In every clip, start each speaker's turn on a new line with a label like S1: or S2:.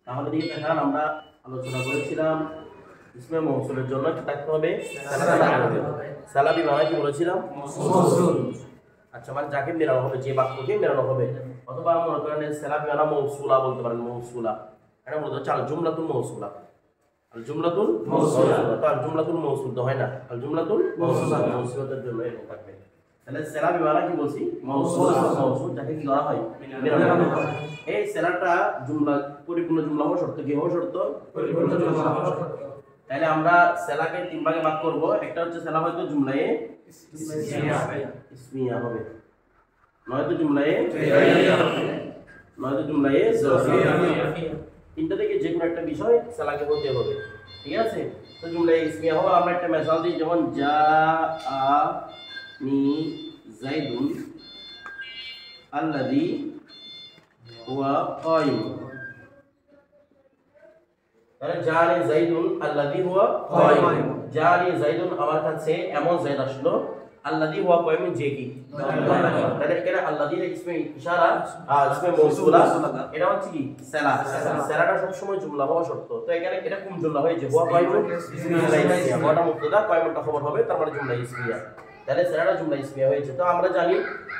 S1: তাহলে এই দেখেন আমরা আলোচনা করেছিলাম ইসমে মৌসুলের জন্য কি থাকতে হবে? সালাবি মানে কি বলেছিলাম? মৌসুল। আচ্ছা, মানে যাকে মেলানো হবে, যে বাক্যকে মেলানো হবে, অথবা মনে করেন সালাবি মানে মৌসুলা বলতে পারেন। মৌসুলা এটা বলতে হচ্ছে আল জুমলাতুল মৌসুলা। আল জুমলাতুল মৌসুলা তো আল জুমলাতুল মৌসুল তো হয় না, আল জুমলাতুল মৌসুলা মৌসুলাতের জন্য এরকম থাকবে। তাহলে সালাবি মানে কি বলছি? মৌসুল। মৌসুল যাকে কি করা হয়? মেলানো হয়। এই সেলাটা জুমলা পরিপূর্ণ জুমলা হওয়া শর্ত, কি হওয়া শর্ত? পরিপূর্ণ জুমলা হওয়া শর্ত। তাহলে আমরা সেলাকে তিন ভাগে ভাগ করব। একটা হচ্ছে সেলা হয়তো জুমলায়ে ইসমিয়া হবে, নয়তো জুমলায়ে ফেইলিয়া হবে, নয়তো জুমলায়ে জরফিয়া হবে। তিনটা থেকে যে কোনো একটা বিষয় সেলাকে বলতে হবে, ঠিক আছে? তো জুমলায়ে ইসমিয়া হবে। আমরা একটা মিসাল দিই, যেমন জাআনি যাইদুন আল্লাযী হুয়া কায়িম। তাহলে জানি যাইদুন আল্লাযী হুয়া কায়িম, জানি যাইদুন আমার কাছে এমন যায়েদ আসলো, আল্লাযী হুয়া কায়িম যে কি। তাহলে এখানে আল্লাযী এর ইসমে ইশারা ইসমে মৌসুলা, এটা হচ্ছে কি সেলা। সেলাটা সব সময় জুমলা হওয়া শর্ত। তো এখানে এটা কোন জুমলা হয়েছে? হুয়া কায়িম ইসমিয়া, হুয়াটা মুবতাদা, কায়িমটা খবর হবে, তার মানে জুমলা ইসমিয়া। তাহলে সেলাটা জুমলা ইসমিয়া হয়েছে। তো আমরা জানি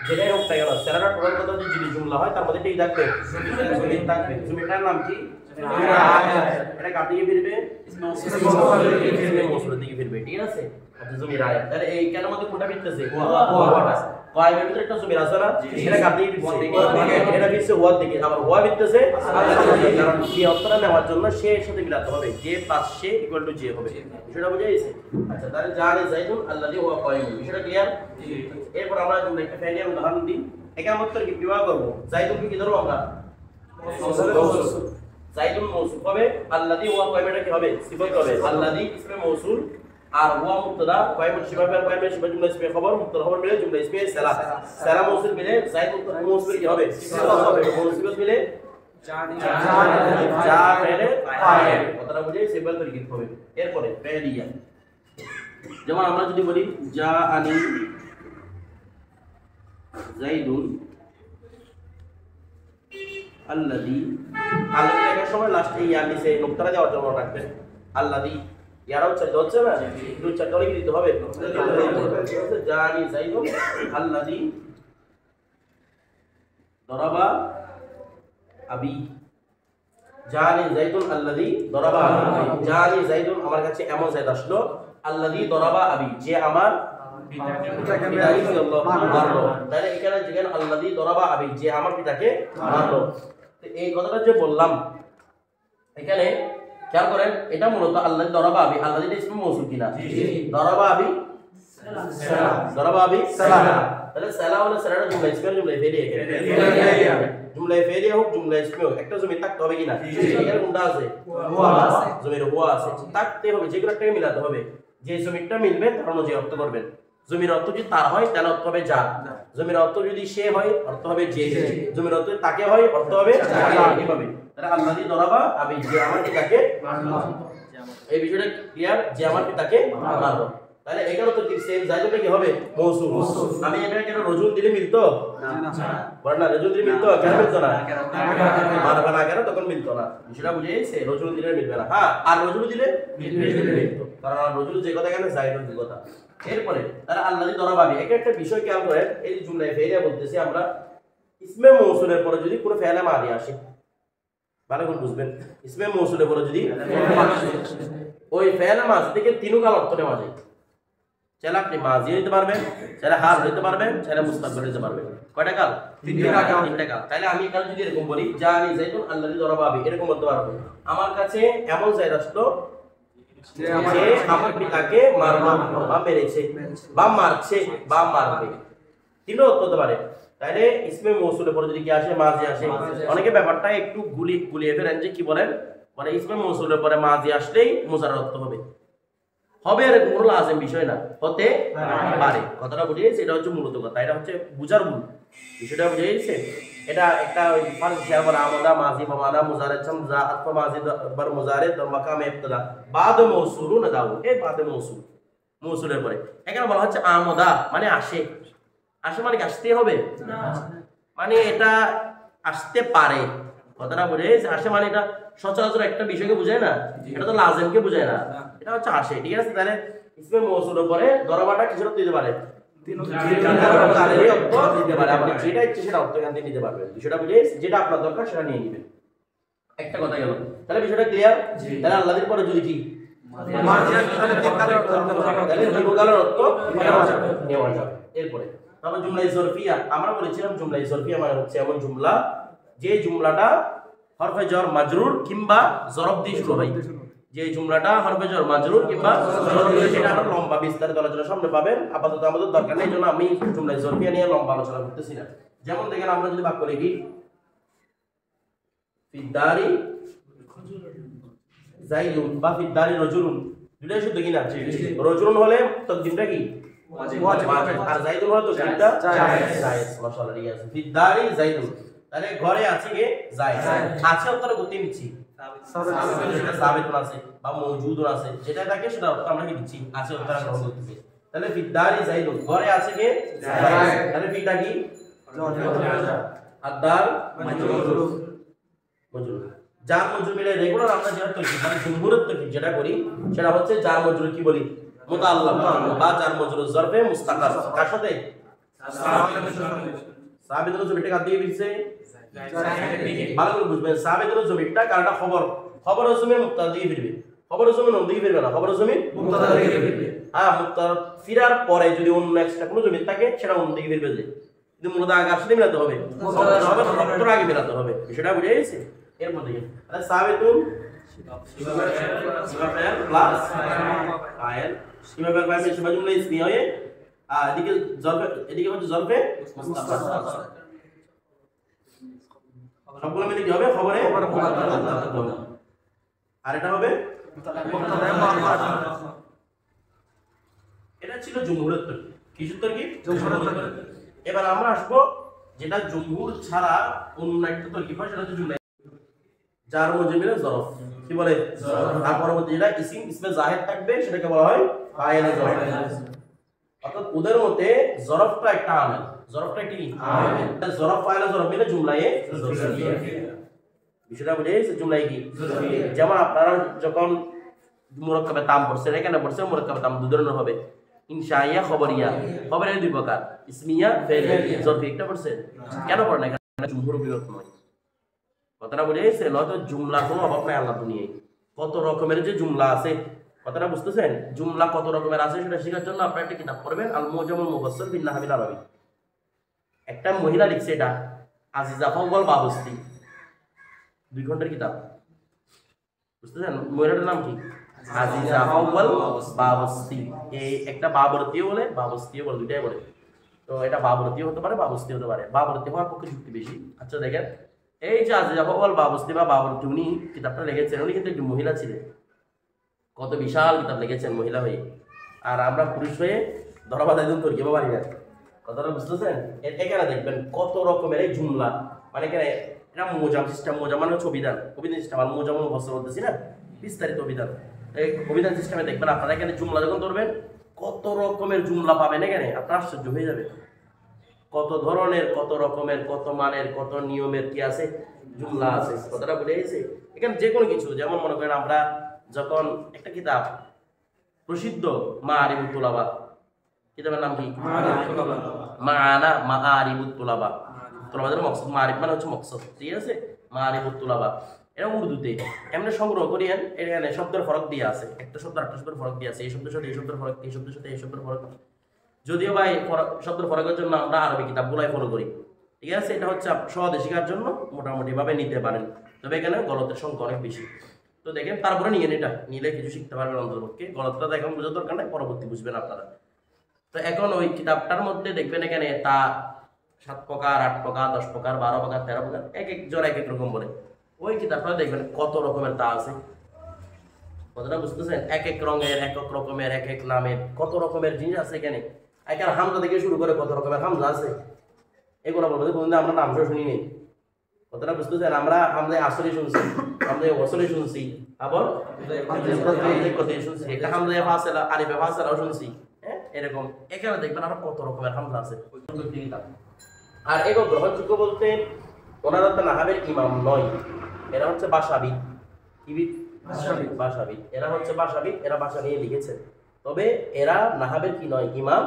S1: যেটাই হোক না কেন সেলাটা টোটাল কথা যদি জুমলা হয় তার মধ্যে ঠিক থাকবে জমির থাকবে। জমিটার নাম কি? এটা কার দিকে ফিরবে? ইসমে মৌসুলের দিকে ফিরবে, ঠিক আছে? আচ্ছা, জমির আয়াত। তাহলে এই কেন মধ্যে কোনটা ফিরতেছে? হুয়াটা। কায়িমের ভিতরে একটা জমির আছে না, এটা কার দিকে ফিরছে? এটা ফিরছে হুয়ার দিকে। আবার হুয়া ফিরতেছে কারণ কি অর্থটা নেওয়ার জন্য সে এর সাথে মিলাতে হবে, যে প্লাস সে ইকুয়াল টু যে হবে। বিষয়টা বুঝে গেছে? আচ্ছা, তাহলে জানি যাইদুন আল্লাযী হুয়া কায়িম, বিষয়টা ক্লিয়ার? এরপর আমরা জুমলা একটা ফেলিয়ার উদাহরণ দিই। এখানে মত কি বিভাগ করব? যাইদুন কি ধরো আমরা মৌসুল। যাইদুন মৌসুল হবে, আল্লাযী হুয়া কায়িম এটা কি হবে? সিফাত হবে। আল্লাযী ইসমে মৌসুল আর হুয়া মুবতাদা, কায়িম সিফা ফেল, কায়িম সিফা জুমলা ইসমিয়া খবর, মুবতাদা খবর মিলে জুমলা ইসমিয়া সেলা। সেলা মৌসুল মিলে যাইদুন মৌসুল কি হবে? সিফাত হবে। মৌসুল মিলে যা ফেলে ফাইল, কথাটা বুঝে সিম্পল তরিকা হবে। এরপরে ফেলিয়া, যেমন আমরা যদি বলি জাআনি যাইদুন আল্লাযী, আল্লাযী লেখার সময় লাস্টে ইয়া নিচে নোক্তাটা দেওয়ার জন্য রাখবেন। আল্লাযী ইয়ারাও চাইতে হচ্ছে না, দুই চারটা হলে কি দিতে হবে? জাআনি যাইদুন আল্লাযী দরাবা আবি। জানি যাইদুন আল্লাযী দরাবা আবি, জানি যাইদুন আমার কাছে এমন যায়েদ আসলো, আল্লাযী দরাবা আবি যে আমার পিতাকে মারলো। তাহলে এখানে যেখানে আল্লাযী দরাবা আবি যে আমার পিতাকে মারলো, তো এই কথাটা যে বললাম এখানে খেয়াল করেন, এটা মূলত আল্লাযী দরাবা আবি, আল্লাযী ইসমে মৌসুল কিনা? দরাবা আবি সালাম, দরাবা আবি সালাম। তাহলে সালাম হলো সালাটা জুমলা ইসমিয়া, জুমলা ফেলিয়া। জুমলা ফেলিয়া হোক জুমলা ইসমিয়া হোক, একটা জমি থাকতে হবে কিনা? এখানে কোনটা আছে? হুয়া আছে। জমির হুয়া আছে, থাকতে হবে। যেগুলো একটাকে মিলাতে হবে, যে জমিটা মিলবে তার অনুযায়ী অর্থ করবেন। জমির অর্থ যদি তার হয় তাহলে অর্থ হবে যার, জমির অর্থ যদি সে হয় অর্থ হবে যে, জমির অর্থ তাকে হয় অর্থ হবে এইভাবে। তাহলে আল্লাযী দরাবা আবি যে আমার পিতাকে মারলো, এই বিষয়টা ক্লিয়ার? যে আমার পিতাকে মারলো। তাহলে এখানে তো ঠিক সেম যাইদুনটা কি হবে? মৌসুল। আমি এটা কেন রজুল দিলে মিলতো না? বলেন না, রজুল দিলে মিলতো? কেন মিলতো না? মারবা না কেন তখন মিলতো না, বিষয়টা বুঝে গেছে? রজুল দিলে মিলবে না, হ্যাঁ, আর রজুল দিলে মিলতো, কারণ রজুল যে কথা কেন যাইদুন যে কথা। এরপরে তারা আল্লাযী দরাবা আবি, একটা বিষয় খেয়াল করেন, এই যে জুমলায়ে ফেলিয়া বলতেছি আমরা, ইসমে মৌসুলের পরে যদি কোনো ফেলে মাদি আসে, ভালো করে বুঝবেন, ইসমে মৌসুলের পরে যদি ওই ফেলে মাদি থেকে তিনু কাল অর্থ নেওয়া যায়। চাইলে আপনি মাজি নিতে পারবেন, চাইলে হাল নিতে পারবেন, চাইলে মুস্তাকবিল নিতে পারবেন। কয়টা কাল? তিনটা কাল। তাহলে আমি এখানে যদি এরকম বলি জানি যাইদুন আল্লাযী দরাবা আবি, এরকম বলতে পারবো আমার কাছে এমন যায়েদ আসলো যে আমার পিতাকে মারলো বা মেরেছে বা মারছে বা মারবে, তিনটা অর্থ হতে পারে। তাহলে ইসমে মৌসুলের পরে যদি কি আসে? মাজি আসে। অনেকে ব্যাপারটা একটু গুলিয়ে ফেলেন, যে কি বলেন, মানে ইসমে মৌসুলের পরে মাজি আসলেই মুজাররদ অর্থ হবে, হবে আর কোনো লাজিম বিষয় না, হতে পারে। কথাটা বুঝে গেছে? এটা হচ্ছে মূলত কথা, এটা হচ্ছে বুঝার ভুল, বিষয়টা বুঝে গেছে? এটা একটা ফার্স্ট শেয়ার বলা আমদা মাজি বামানা মুজারে চাম যা আতফা মাজি বার মুজারে দ মাকাম ইবতিদা বাদ মৌসুলুন দাও, এই বাদ মৌসুল, মৌসুলের পরে এখানে বলা হচ্ছে আমদা মানে আসে। আসে মানে কি আসতে হবে না, মানে এটা আসতে পারে, কথাটা বুঝে আসে মানে এটা সচরাচর একটা বিষয়কে বোঝায় না, এটা তো লাজেমকে বোঝায় না, এটা হচ্ছে আসে। ঠিক আছে, তাহলে ইসমে মৌসুলের পরে দরবাটা কিছুটা দিতে পারে, আপনি যেটা ইচ্ছে সেটা অর্থ এখান থেকে নিতে পারবেন। বিষয়টা বুঝে যেটা আপনার দরকার সেটা নিয়ে নেবেন। একটা কথা গেল, তাহলে বিষয়টা ক্লিয়ার। তাহলে আল্লাহর পরে যদি কি এরপরে তারপর জুমলাই জরফিয়া, আমরা বলেছিলাম জুমলাই জরফিয়া মানে হচ্ছে এমন জুমলা যে জুমলাটা হরফে জর মাজরুর কিংবা জরফ দিয়ে শুরু হয়। যে জুমলাটা হরফে জর মাজরুর কিংবা জরফ দিয়ে, সেটা আমরা লম্বা বিস্তারিত আলোচনা সামনে পাবেন। আপাতত আমাদের দরকার নেই, জন্য আমি জুমলাই জরফিয়া নিয়ে লম্বা আলোচনা করতেছি না। যেমন দেখেন আমরা যদি বাক্য লিখি ফিদ্দারি জাইদুন বা ফিদ্দারি রজুলুন, দুটাই শুদ্ধ কিনা? রজুলুন হলে তকদিমটা কি ওয়াজিব, আর জাইদুন হলে তকদিমটা জায়েজ। মাশাআল্লাহ, ঠিক আছে। ফিদ্দারি জাইদুন, তাহলে ঘরে আছে কে? জায়েজ। আছে অর্থটা করতে নিচ্ছি সাবিতুন আছে বা মওজুদুন আছে, যেটা থাকে সেটা অর্থ আমরা কি দিচ্ছি? আছে অর্থটা গ্রহণ করতেছি। তাহলে ফিদ্দারি জাইদুন, ঘরে আছে কে? জায়েজ। তাহলে ফিটা কি? আদার মাজরুর, মজরুর। জার মজরুর মিলে রেগুলার আমরা যেটা তরকিব মানে জমহুরের তরকিব যেটা করি সেটা হচ্ছে জার মজরুর কি বলি? মুতাআল্লাক বা জার মজরুর জরফে মুস্তাকার। কার সাথে? সাবিতুল জমিটা কার দিকে দিচ্ছে? ভালো করে বুঝবেন, সাবিতুল জমিটা কারটা খবর, খবর জমির মুক্তাদা দিয়ে ফিরবে, খবর জমির নন দিকে ফিরবে না, খবর জমির মুক্তাদা দিকে ফিরবে। হ্যাঁ, মুক্তাদা ফিরার পরে যদি অন্য এক্সট্রা কোনো জমি থাকে সেটা অন্য দিকে ফিরবে, যে কিন্তু মূলত আগে আসলে মিলাতে হবে, রক্তর আগে মিলাতে হবে। সেটা বুঝে গেছে? এরপর দেখেন তাহলে সাবিতুন সিমাফেল প্লাস ফাইল, সিমাফেল ফাইল সিমা জুমলা ইসমি হয়ে এদিকে জরফে, এদিকে হচ্ছে জরফে মুস্তাকার। সবগুলো মিলে কি হবে? খবরে আর এটা হবে এটা ছিল জমহুরের তরকিব। কিসের তরকিব? জমহুরের তরকিব। এবার আমরা আসবো যেটা জমহুর ছাড়া অন্য একটা তরকিব হয়, সেটা হচ্ছে জুমলা জার মজরুর জরফ। কি বলে? তার পরবর্তী যেটা ইসিম ইসমে জাহিদ থাকবে সেটাকে বলা হয় ফাইল জরফ। অর্থাৎ ওদের মতে জরফটা একটা আমেল, জরফটা কি আমেল, জরফ ফাইল জরফ মিলে জুমলায়ে জরফিয়া। বিষয়টা বুঝে গেছে? জুমলায়ে কি জরফিয়া। যেমন আপনারা যখন মুরাক্কাবে তাম পড়ছেন, এখানে পড়ছে মুরাক্কাবে তাম দুই ধরনের হবে, ইনশাইয়া খবরিয়া। খবরের দুই প্রকার, ইসমিয়া ফাইলিয়া। জরফি একটা পড়ছে, কেন পড়েন? এখানে জুমহুর বিরত নয়। কথাটা বুঝে গেছে? নয়তো জুমলার কোনো অভাব নাই আল্লাহ দুনিয়ায়। কত রকমের যে জুমলা আছে, কথাটা বুঝতেছেন? জুমলা কত রকমের আছে সেটা শেখার জন্য আপনারা একটা কিতাব পড়বেন, আল মুজামুল মুফাসসাল ফি নাহবিল আরবি। একটা মহিলা লিখছে এটা, আজিজা ফাওয়াল বাবস্তি, 2 ঘন্টার কিতাব। বুঝতেছেন মহিলাটার নাম কি? আজিজা ফাওয়াল বাবস্তি। এই একটা বাবরতীয় বলে, বাবস্তিও বলে, দুইটাই বলে। তো এটা বাবরতীয় হতে পারে, বাবস্তি হতে পারে। বাবরতী হওয়ার পক্ষে যুক্তি বেশি। আচ্ছা দেখেন, এই যে আজিজা ফাওয়াল বাবস্তি বা বাবরতী, উনি কিতাবটা লিখেছেন, উনি কিন্তু একটি মহিলা ছিলেন। কত বিশাল কিতাব লিখেছেন মহিলা হয়ে, আর আমরা পুরুষ হয়ে ধরাবাদ একদম তর্কিব পারি না। কথাটা বুঝতেছেন? এখানে দেখবেন কত রকমের এই জুমলা, মানে এখানে এটা মোজাম সিস্টেম। মোজাম মানে হচ্ছে অভিধান, অভিধান সিস্টেম। আর মোজাম মুফাসসাল বলতেছি না, বিস্তারিত অভিধান। এই অভিধান সিস্টেমে দেখবেন আপনারা এখানে জুমলা যখন ধরবেন কত রকমের জুমলা পাবেন, এখানে আপনার আশ্চর্য হয়ে যাবে। কত ধরনের, কত রকমের, কত মানের, কত নিয়মের কি আছে, জুমলা আছে। কথাটা বুঝে গেছে? এখানে যে কোনো কিছু, যেমন মনে করেন আমরা যখন একটা কিতাব প্রসিদ্ধ মাআরিফুত তুলাবা, কিতাবের নাম কি? মাআনা মাআরিফুত তুলাবা। তুলাবাদের মকসদ, মাআরিফ মানে হচ্ছে মকসদ, ঠিক আছে? মাআরিফুত তুলাবা এটা উর্দুতে এমনি সংগ্রহ করিয়েন। এখানে শব্দের ফরক দিয়ে আছে, একটা শব্দ আরেকটা শব্দের ফরক দিয়ে আছে, এই শব্দের সাথে এই শব্দের ফরক, এই শব্দের সাথে এই শব্দের ফরক। যদিও ভাই শব্দের ফরকের জন্য আমরা আরবি কিতাবগুলাই ফলো করি, ঠিক আছে? এটা হচ্ছে সহজে শেখার জন্য মোটামুটি ভাবে নিতে পারেন, তবে এখানে গলতের সংখ্যা অনেক বেশি। তো দেখেন, তারপরে নিয়ে এটা নিলে কিছু শিখতে পারবেন অন্তর্পক্ষে। গলতটা এখন বোঝার দরকার নাই, পরবর্তী বুঝবেন আপনারা। তো এখন ওই কিতাবটার মধ্যে দেখবেন এখানে তা 7 প্রকার, 8 প্রকার, 10 প্রকার, 12 প্রকার, 13 প্রকার, এক একজন এক এক রকম বলে। ওই কিতাবটা দেখবেন কত রকমের তা আছে। কথাটা বুঝতেছেন? এক এক রঙের, এক এক রকমের, এক এক নামের, কত রকমের জিনিস আছে এখানে। এখানে হামজা থেকে শুরু করে কত রকমের হামজা আছে, এগুলো বলবো কোনদিন আমরা নাম শুনি নেই। কথাটা বুঝতেছেন? আমরা হামজায় আসরে শুনছি, হামজায় ওয়াসলে শুনছি, আবার শুনছি, একটা হামজায় ফাসিলা, আলিফে ফাসিলাও শুনছি। হ্যাঁ, এরকম এখানে দেখবেন আরো কত রকমের হামজা আছে। আর এগুলো গ্রহণযোগ্য বলতে ওনারা তো নাহাবের ইমাম নয়, এরা হচ্ছে ভাষাবিদ। কিবিদ? ভাষাবিদ। এরা হচ্ছে ভাষাবিদ, এরা ভাষা নিয়ে লিখেছে। তবে এরা নাহাবের কি নয়? ইমাম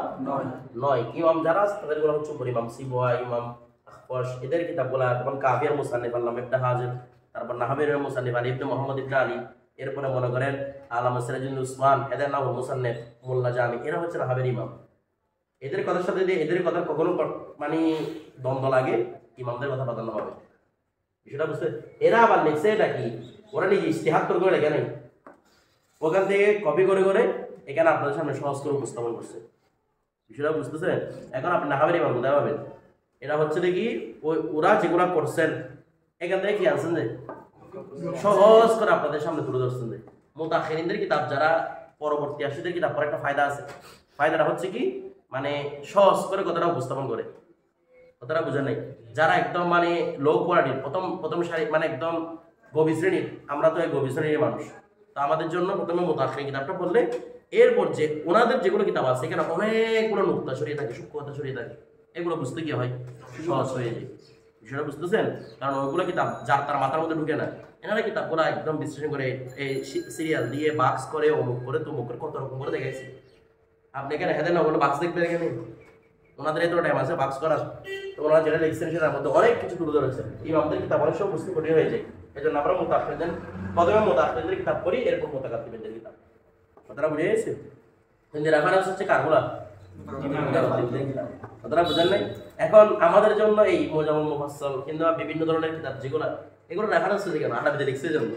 S1: নয়। ইমাম যারা আছে তাদেরগুলো হচ্ছে উপর ইমাম সিবওয়া, ইমাম আখফশ, এদের কিতাবগুলো যেমন কাফিয়ার মুসান্নিফ আল্লামা ইবনে হাজির, তারপর নাহাবের মুসান্নিফ আলী ইবনে মুহাম্মদ ইবনে আলী, এরপরে মনে করেন আল্লামা সিরাজুল উসমান, এদের নাম মুসান্নিফ মোল্লা জামি, এরা হচ্ছে নাহাবের ইমাম। এদের কথার সাথে যদি এদের কথা কখনো মানে দ্বন্দ্ব লাগে, ইমামদের কথা প্রাধান্য হবে। বিষয়টা বুঝতে? এরা আবার লিখছে এটা কি, ওরা নিজে ইস্তেহাদ করে লেখে নাই, ওখান থেকে কপি করে করে এখানে আপনাদের সামনে সহজ করে উপস্থাপন করছে। বিষয়টা বুঝতেছেন? এখন আপনি নাহাবের ইমাম কোথায় পাবেন? এরা হচ্ছে দেখি ওরা যেগুলো করছেন এখান থেকে কি আনছেন যে সহজ করে আপনাদের সামনে তুলে ধরছেন। যে মুতাখিরিনদের কিতাব, যারা পরবর্তী আসিদের কিতাব পড়ার একটা ফায়দা আছে। ফায়দাটা হচ্ছে কি, মানে সহজ করে কথাটা উপস্থাপন করে। কথাটা বুঝেন নাই? যারা একদম মানে লো কোয়ালিটির প্রথম সারি, মানে একদম গভীর শ্রেণীর, আমরা তো এই গভীর শ্রেণীর মানুষ, তো আমাদের জন্য প্রথমে মুতাখিরিন কিতাবটা পড়লে এরপর যে ওনাদের যেগুলো কিতাব আছে এখানে অনেকগুলো নুকতা ছড়িয়ে থাকে, সূক্ষ্মতা ছড়িয়ে থাকে, এগুলো বুঝতে কি হয়, সহজ হয়ে যায়। বিষয়টা বুঝতেছেন? কারণ ওইগুলো কিতাব যার তার মাথার মধ্যে ঢুকে না। এনারা কিতাবগুলো একদম বিশ্লেষণ করে এই সিরিয়াল দিয়ে বাক্স করে, অমুক করে তমুক করে কত রকম করে দেখাইছি। আপনি এখানে হেঁটে না, ওগুলো বাক্স দেখবেন এখানে, ওনাদের এত টাইম আছে বাক্স করার, তো ওনারা যেটা লিখছেন সেটার মধ্যে অনেক কিছু তুলে ধরেছেন। ইমামদের কিতাব অনেক সময় বুঝতে কঠিন হয়ে যায়। এই জন্য আমরা মুতাখিরিনদের প্রথমে মুতাখিরিনদের কিতাব পড়ি, এরপর মুতাকাদ্দিমিনদের কিতাব। কথাটা বুঝে গেছে? কিন্তু রেফারেন্স হচ্ছে কারগুলা, কথাটা বুঝেন নাই? এখন আমাদের জন্য এই মুজাম্মুল মুফাসসাল কিংবা বিভিন্ন ধরনের কিতাব যেগুলো, এগুলো রেফারেন্স হচ্ছে কেন? আরবিতে লিখছে জন্য।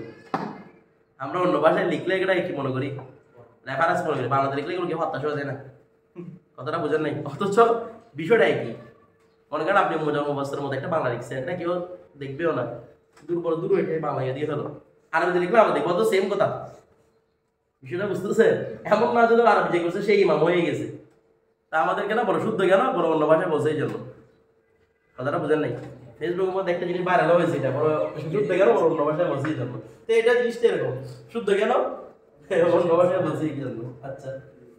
S1: আমরা অন্য ভাষায় লিখলে এটা কি মনে করি? রেফারেন্স মনে করি। বাংলাতে লিখলে এগুলো কি হতাশ হয়ে যায় না? কথাটা বুঝেন নাই? অথচ বিষয়টা কি, মনে করেন আপনি মুজাম্মুল মুফাসসালের মধ্যে একটা বাংলা লিখছেন, এটা কেউ দেখবেও না, দূর হয়ে বাংলা দিয়ে ফেলো। আরবিতে লিখলে আমরা দেখবো তো সেম কথা। বিষয়টা বুঝতেছে? এমন না যদি আরবি যে করছে সেই ইমাম হয়ে গেছে, তা আমাদের কেন বড় শুদ্ধ কেন বড় অন্য ভাষায় বলছে এই জন্য। কথাটা বুঝেন নাই? ফেসবুকের মধ্যে একটা জিনিস ভাইরাল হয়েছে, এটা বড় শুদ্ধ কেন বড় অন্য ভাষায় বলছে এই জন্য। তো এটা জিনিসটা এরকম, শুদ্ধ কেন অন্য ভাষায় বলছে এই জন্য। আচ্ছা,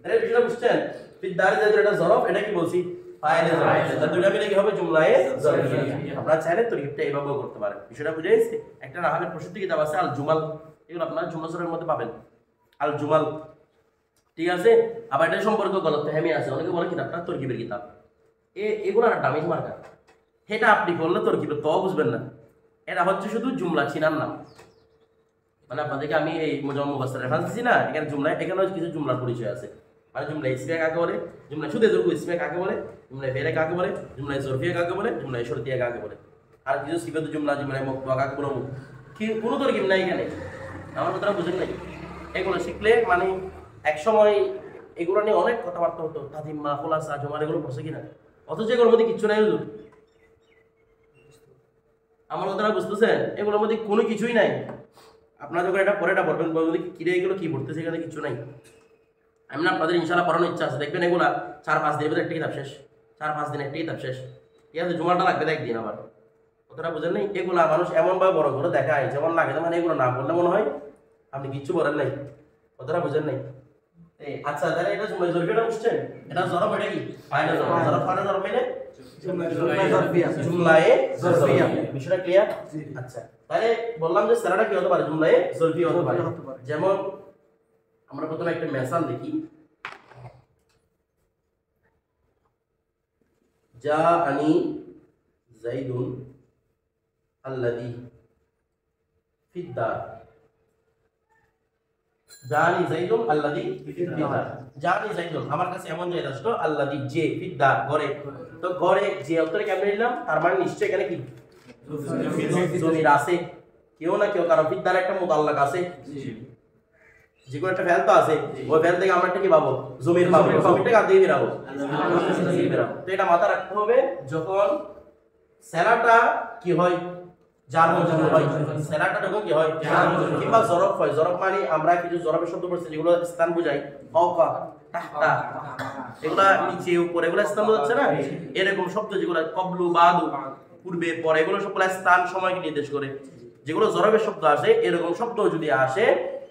S1: তাহলে বিষয়টা বুঝছেন? ফিদ্দারে যে এটা জরফ, এটা কি বলছি? ফাইলে জরফ। এটা দুইটা মিলে কি হবে? জুমলায়ে জরফিয়া। আপনারা চাইলে তরকিবটা এইভাবেও করতে পারেন। বিষয়টা বুঝে গেছে? একটা নাহাবের প্রসিদ্ধ কিতাব আছে আল জুমাল, এগুলো আপনারা জুমাসরের মধ্যে পাবেন। আল জুমাল, ঠিক আছে? আবার এটা সম্পর্কে গলতফাহমি আছে, অনেকে বলে কিতাবটা তরকিবের কিতাব। এগুলো একটা দামি মার্কা, এটা আপনি করলে তরকিবের তো বুঝবেন না। এটা হচ্ছে শুধু জুমলা চিনার নাম। মানে আপনাদেরকে আমি এই মুজাম্মুল মুফাসসালের রেফারেন্স দিচ্ছি না, এখানে জুমলায়, এখানে কিছু জুমলার পরিচয় আছে। মানে জুমলা ইসমিয়া কাকে বলে, জুমলা শুধু জরফ ইসমিয়া কাকে বলে, জুমলা ফেলে কাকে বলে, জুমলা জরফিয়া কাকে বলে, জুমলা শর্তিয়া কাকে বলে, আর কিছু সিফাতু জুমলা, জুমলা মুকতা কাকে বলে, কি কোনো তরকিব নাই এখানে। আমার কথাটা বুঝেন নাই? এগুলো শিখলে মানে একসময় এগুলো নিয়ে অনেক কথাবার্তা হতো, তাজিম্মা, খোলাসা, জমার, এগুলো পড়ছে কিনা, অথচ এগুলোর মধ্যে কিচ্ছু নাই। হুজুর, আমার কথাটা বুঝতেছেন? এগুলোর মধ্যে কোনো কিছুই নাই। আপনারা যখন এটা পরে এটা পড়বেন, বলবেন কিরে এগুলো কি পড়তেছে, এখানে কিছু নাই। আমি না আপনাদের ইনশাআল্লাহ পড়ানোর ইচ্ছা আছে, দেখবেন এগুলা 4-5 দিনের ভিতরে একটা কিতাব শেষ, 4-5 দিনে একটা কিতাব শেষ। ঠিক আছে, জুমাটা লাগবে একদিন। আবার কথাটা বুঝেন নাই? এগুলা মানুষ এমনভাবে বড় করে দেখায় যেমন লাগে, মানে এগুলো না বললে মনে হয় আপনি কিচ্ছু বলেন নাই। কথাটা বুঝেন নাই? আচ্ছা, তাহলে এটা জুমলা জরফিয়াটা বুঝছেন? এটা জরফ, এটা কি ফাইলে জরফ, জরফ ফাইলে জরফ মানে জুমলায়ে জরফিয়া। বিষয়টা ক্লিয়ার? আচ্ছা, তাহলে বললাম যে সারাটা কি হতে পারে? জুমলায়ে জরফিয়া হতে পারে। যেমন আমরা প্রথমে একটা মিসাল দেখি, জাআনি যাইদুন আল্লাযী ফিদ্দার। জানি যাইদুন আল্লাযী ফিদ্দার, জানি যাইদুন আমার কাছে এমন জায়গা আসলো, আল্লাযী যে, ফিদ্দার ঘরে। তো ঘরে যে অন্তরে কেমনে নিলাম, তার মানে নিশ্চয়ই এখানে কি জমির আছে, কেউ না কেউ, কারণ ফিদ্দার একটা মুতাল্লাক আছে, যে কোনো একটা ফেল তো আছে, ওই ফেল থেকে আমরা একটা কি পাবো? জমির পাবো। জমিটা কার দিয়ে বেরাবো? তো এটা মাথা রাখতে হবে। যখন সেলাটা কি হয়? জার মজরুর হয়। সেলাটা যখন কি হয়? জার মজরুর, কিংবা জরফ হয়। জরফ মানে আমরা কিছু জরফের শব্দ পড়ছি যেগুলো স্থান বোঝায়, ফাওকা, তাহতা, এগুলা নিচে উপরে, এগুলো স্থান বোঝাচ্ছে না? এরকম শব্দ যেগুলো কবলু, বাদু, পূর্বে পরে, এগুলো সবগুলো স্থান সময়কে নির্দেশ করে। যেগুলো জরফের শব্দ আসে, এরকম শব্দ যদি আসে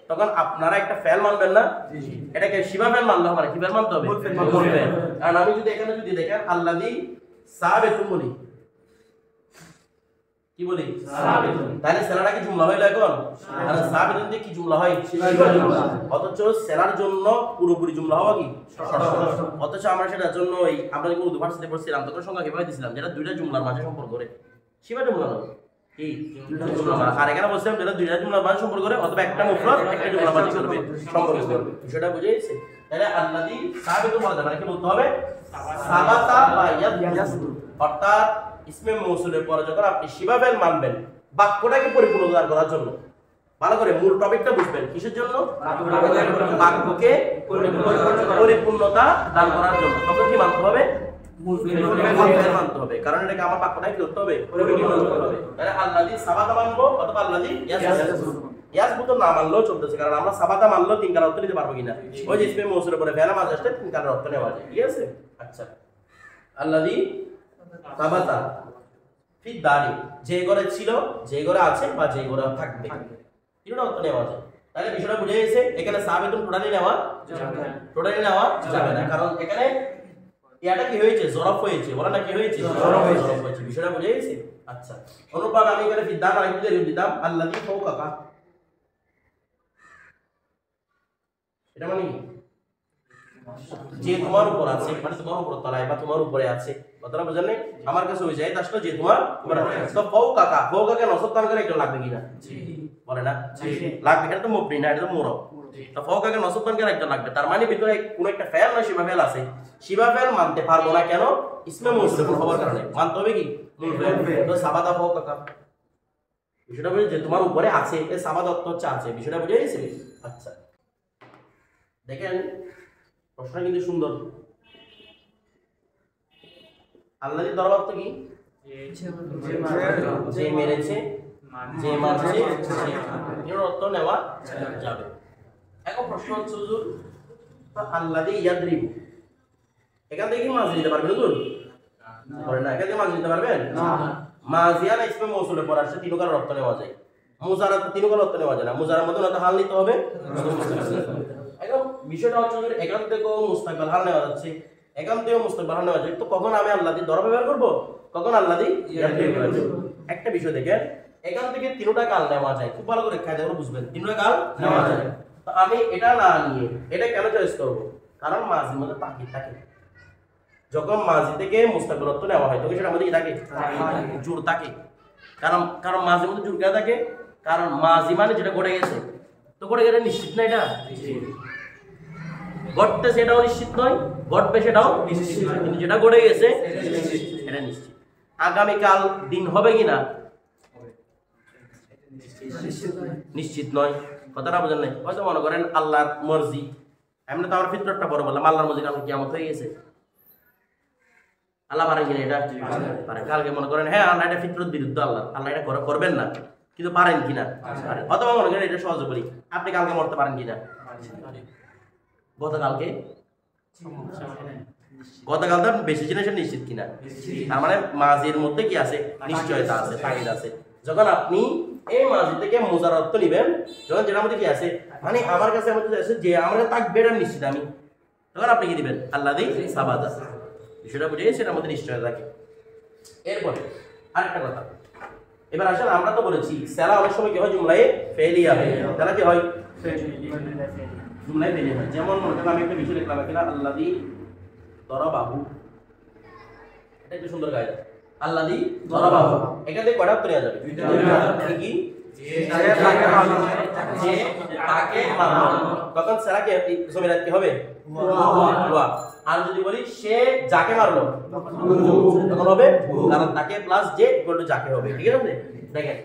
S1: তখন আপনারা একটা ফেল মানবেন না, এটাকে শিবা ফেল মানলে হবে না। কি ফেল মানতে হবে? কারণ আমি যদি এখানে যদি দেখেন আল্লাযী সাবিতুন বলি, কি বলি
S2: সাবিতুন।
S1: তাহলে সেলাটা কি জুমলা হইলো এখন আর সাবিতুন দিয়ে কি জুমলা হয়
S2: শিবা জুমলা।
S1: অথচ সেলার জন্য পুরোপুরি জুমলা হওয়া কি অথচ আমরা সেটার জন্য ওই আমরা যখন উর্দু ভার্সিটিতে পড়ছিলাম তখন সংখ্যা কিভাবে দিছিলাম যেটা দুইটা জুমলার মাঝে সম্পর্ক করে শিবা জুমলা নয় কি জুমলা মাঝে। আর এখানে বলছিলাম যেটা দুইটা জুমলার মাঝে সম্পর্ক করে অথবা একটা মুফরদ একটা জুমলা মাঝে করবে সম্পর্ক করবে বিষয়টা বুঝে গেছে তাহলে আল্লাযী সাবিতুন বলা যাবে না কি বলতে হবে সাবাতা বা ইয়াসবুতু অর্থাৎ ইসমে মৌসুলের পরে যখন আপনি শিবা ফেল মানবেন বাক্যটাকে পরিপূর্ণতা করার জন্য ভালো করে মূল টপিকটা বুঝবেন কিসের জন্য বাক্যকে পরিপূর্ণতা দান করার জন্য তখন কি মানতে হবে মূল ফেল মানতে হবে কারণ এটাকে আমার বাক্যটাকে কি করতে হবে পরিপূর্ণ করতে হবে তাহলে আল্লাযী সাবাতা মানবো অথবা আল্লাযী ইয়াসবুতু না মানলেও চলতেছে কারণ আমরা সাবাতা মানলেও তিন কালার অর্থ নিতে পারবো কিনা ওই যে ইসমে মৌসুলের পরে ফেলা মাঝে আসলে তিন কালার অর্থ নেওয়া যায় ঠিক আছে আচ্ছা আল্লাযী সাবাতা ফি দারি যে ঘরে ছিল যে ঘরে আছে বা যে ঘরে থাকবে তিনটা অর্থ নেওয়া যায় তাহলে বিষয়টা বুঝে গেছে এখানে সাবিতুন টোটালি নেওয়া যাবে না কারণ এখানে এটা কি হয়েছে জরফ হয়েছে বলা না কি হয়েছে জরফ হয়েছে বিষয়টা বুঝে গেছে আচ্ছা অনুরূপভাবে আমি এখানে ফি দার আরেকটু দিয়ে দিতাম আল্লাযী ফাওকাকা এটা মানে কি যে তোমার উপর আছে মানে তোমার উপর তলায় বা তোমার উপরে আছে কথাটা বুঝেন নাই আমার কাছে ওই জায়গা আসলে যে তোমার উপরে আছে তো ফাওকাকা নসব তান করে একটু লাগবে কিনা জি বলে না জি লাগবে এটা তো মুবনি না এটা তো মুরব তো ফাওকাকা নসব তান করে একটু লাগবে তার মানে ভিতরে কোন একটা ফেল না শিবা ফেল আছে শিবা ফেল মানতে পারবো না কেন ইসমে মৌসুল হওয়ার কারণে মানতে হবে কি মূল ফেল তো সাবাদা ফাওকাকা বিষয়টা বুঝে যে তোমার উপরে আছে এই সাবাদ অর্থ হচ্ছে আছে বিষয়টা বুঝে গেছে আচ্ছা দেখেন প্রশ্ন কিন্তু সুন্দর আল্লাহর দরবার তো কি যে মেরেছে যে মারছে এর অর্থ নেওয়া যাবে এখন প্রশ্ন হচ্ছে হুজুর আল্লাযী ইয়াদরিবু এখান থেকে কি মাঝ নিতে পারবেন হুজুর করে না এখান থেকে মাঝ নিতে পারবেন না মাজিয়া না ইসমে মৌসুলের পর আসছে তিন কালার অর্থ নেওয়া যায় মুজারা তিন কালার অর্থ নেওয়া যায় না মুজারার মধ্যে না হাল নিতে হবে এখন বিষয়টা হচ্ছে এখান থেকেও মুস্তাকবাল হাল নেওয়া যাচ্ছে এখান থেকেও মুস্তাকবাল হাল নেওয়া যায় তো কখন আমি আল্লাহর দরবার ব্যবহার করব কখন আল্লাহর একটা বিষয় দেখেন এখান থেকে তিনটা কাল নেওয়া যায় খুব ভালো করে কায়দা করে বুঝবেন তিনটা কাল নেওয়া যায় তো আমি এটা না নিয়ে এটা কেন চয়েস করব কারণ মাঝির মধ্যে তাকিদ থাকে যখন মাঝি থেকে মুস্তাকবাল অর্থ নেওয়া হয় তখন সেটা মধ্যে কি থাকে জোর থাকে কারণ মাঝির মধ্যে জোর কেন থাকে কারণ মাঝি মানে যেটা ঘটে গেছে তো ঘটে গেলে নিশ্চিত না এটা ঘটতে সেটাও নিশ্চিত নয় ঘটবে সেটাও নিশ্চিত কিন্তু যেটা ঘটে গেছে এটা নিশ্চিত আগামীকাল দিন হবে কিনা নিশ্চিত নয় কথাটা বুঝেন নাই হয়তো মনে করেন আল্লাহর মর্জি এমনি তো আমার ফিতরতটা বড় বললাম আল্লাহর মর্জি কালকে কিয়ামত হয়ে গেছে আল্লাহ পারেন কিনা এটা পারেন কালকে মনে করেন হ্যাঁ আল্লাহ এটা ফিতরত বিরুদ্ধে আল্লাহ এটা করবেন না কিন্তু পারেন কিনা অথবা মনে করেন এটা সহজ বলি আপনি কালকে মরতে পারেন কিনা গতকালকে গতকালটা বেশি জিনিস নিশ্চিত কিনা তার মানে মাঝির মধ্যে কি আছে নিশ্চয়তা আছে তাগিদ আছে যখন আপনি এই মাঝি থেকে মুজার অর্থ নিবেন যখন যেটার মধ্যে কি আছে মানে আমার কাছে আমাদের আছে যে আমরা তাকবে এটা নিশ্চিত আমি তখন আপনি কি দিবেন আল্লাযী সাবাদা বিষয়টা বুঝে সেটার মধ্যে নিশ্চয়তা থাকে এরপরে আরেকটা কথা এবার আসলে আমরা তো বলেছি সেলা অনেক সময় কি হয় জুমলায়ে ফেলিয়া হয় সেলা কি হয় জুমলায় ফেলিয়া হয় যেমন মনে করেন আমি একটা বিষয় লিখলাম কিনা আল্লাযী দরাবাহু এটা একটু সুন্দর কায়দা আল্লাযী দরাবাহু এখান থেকে কয়টা উত্তর নেওয়া যাবে দুইটা কি যে তাকে মারলো তখন সেলা কি জমিরাত কি হবে ওয়া আর যদি বলি সে যাকে মারলো তখন হবে কারণ তাকে প্লাস যে ইকুয়াল টু যাকে হবে ঠিক আছে দেখেন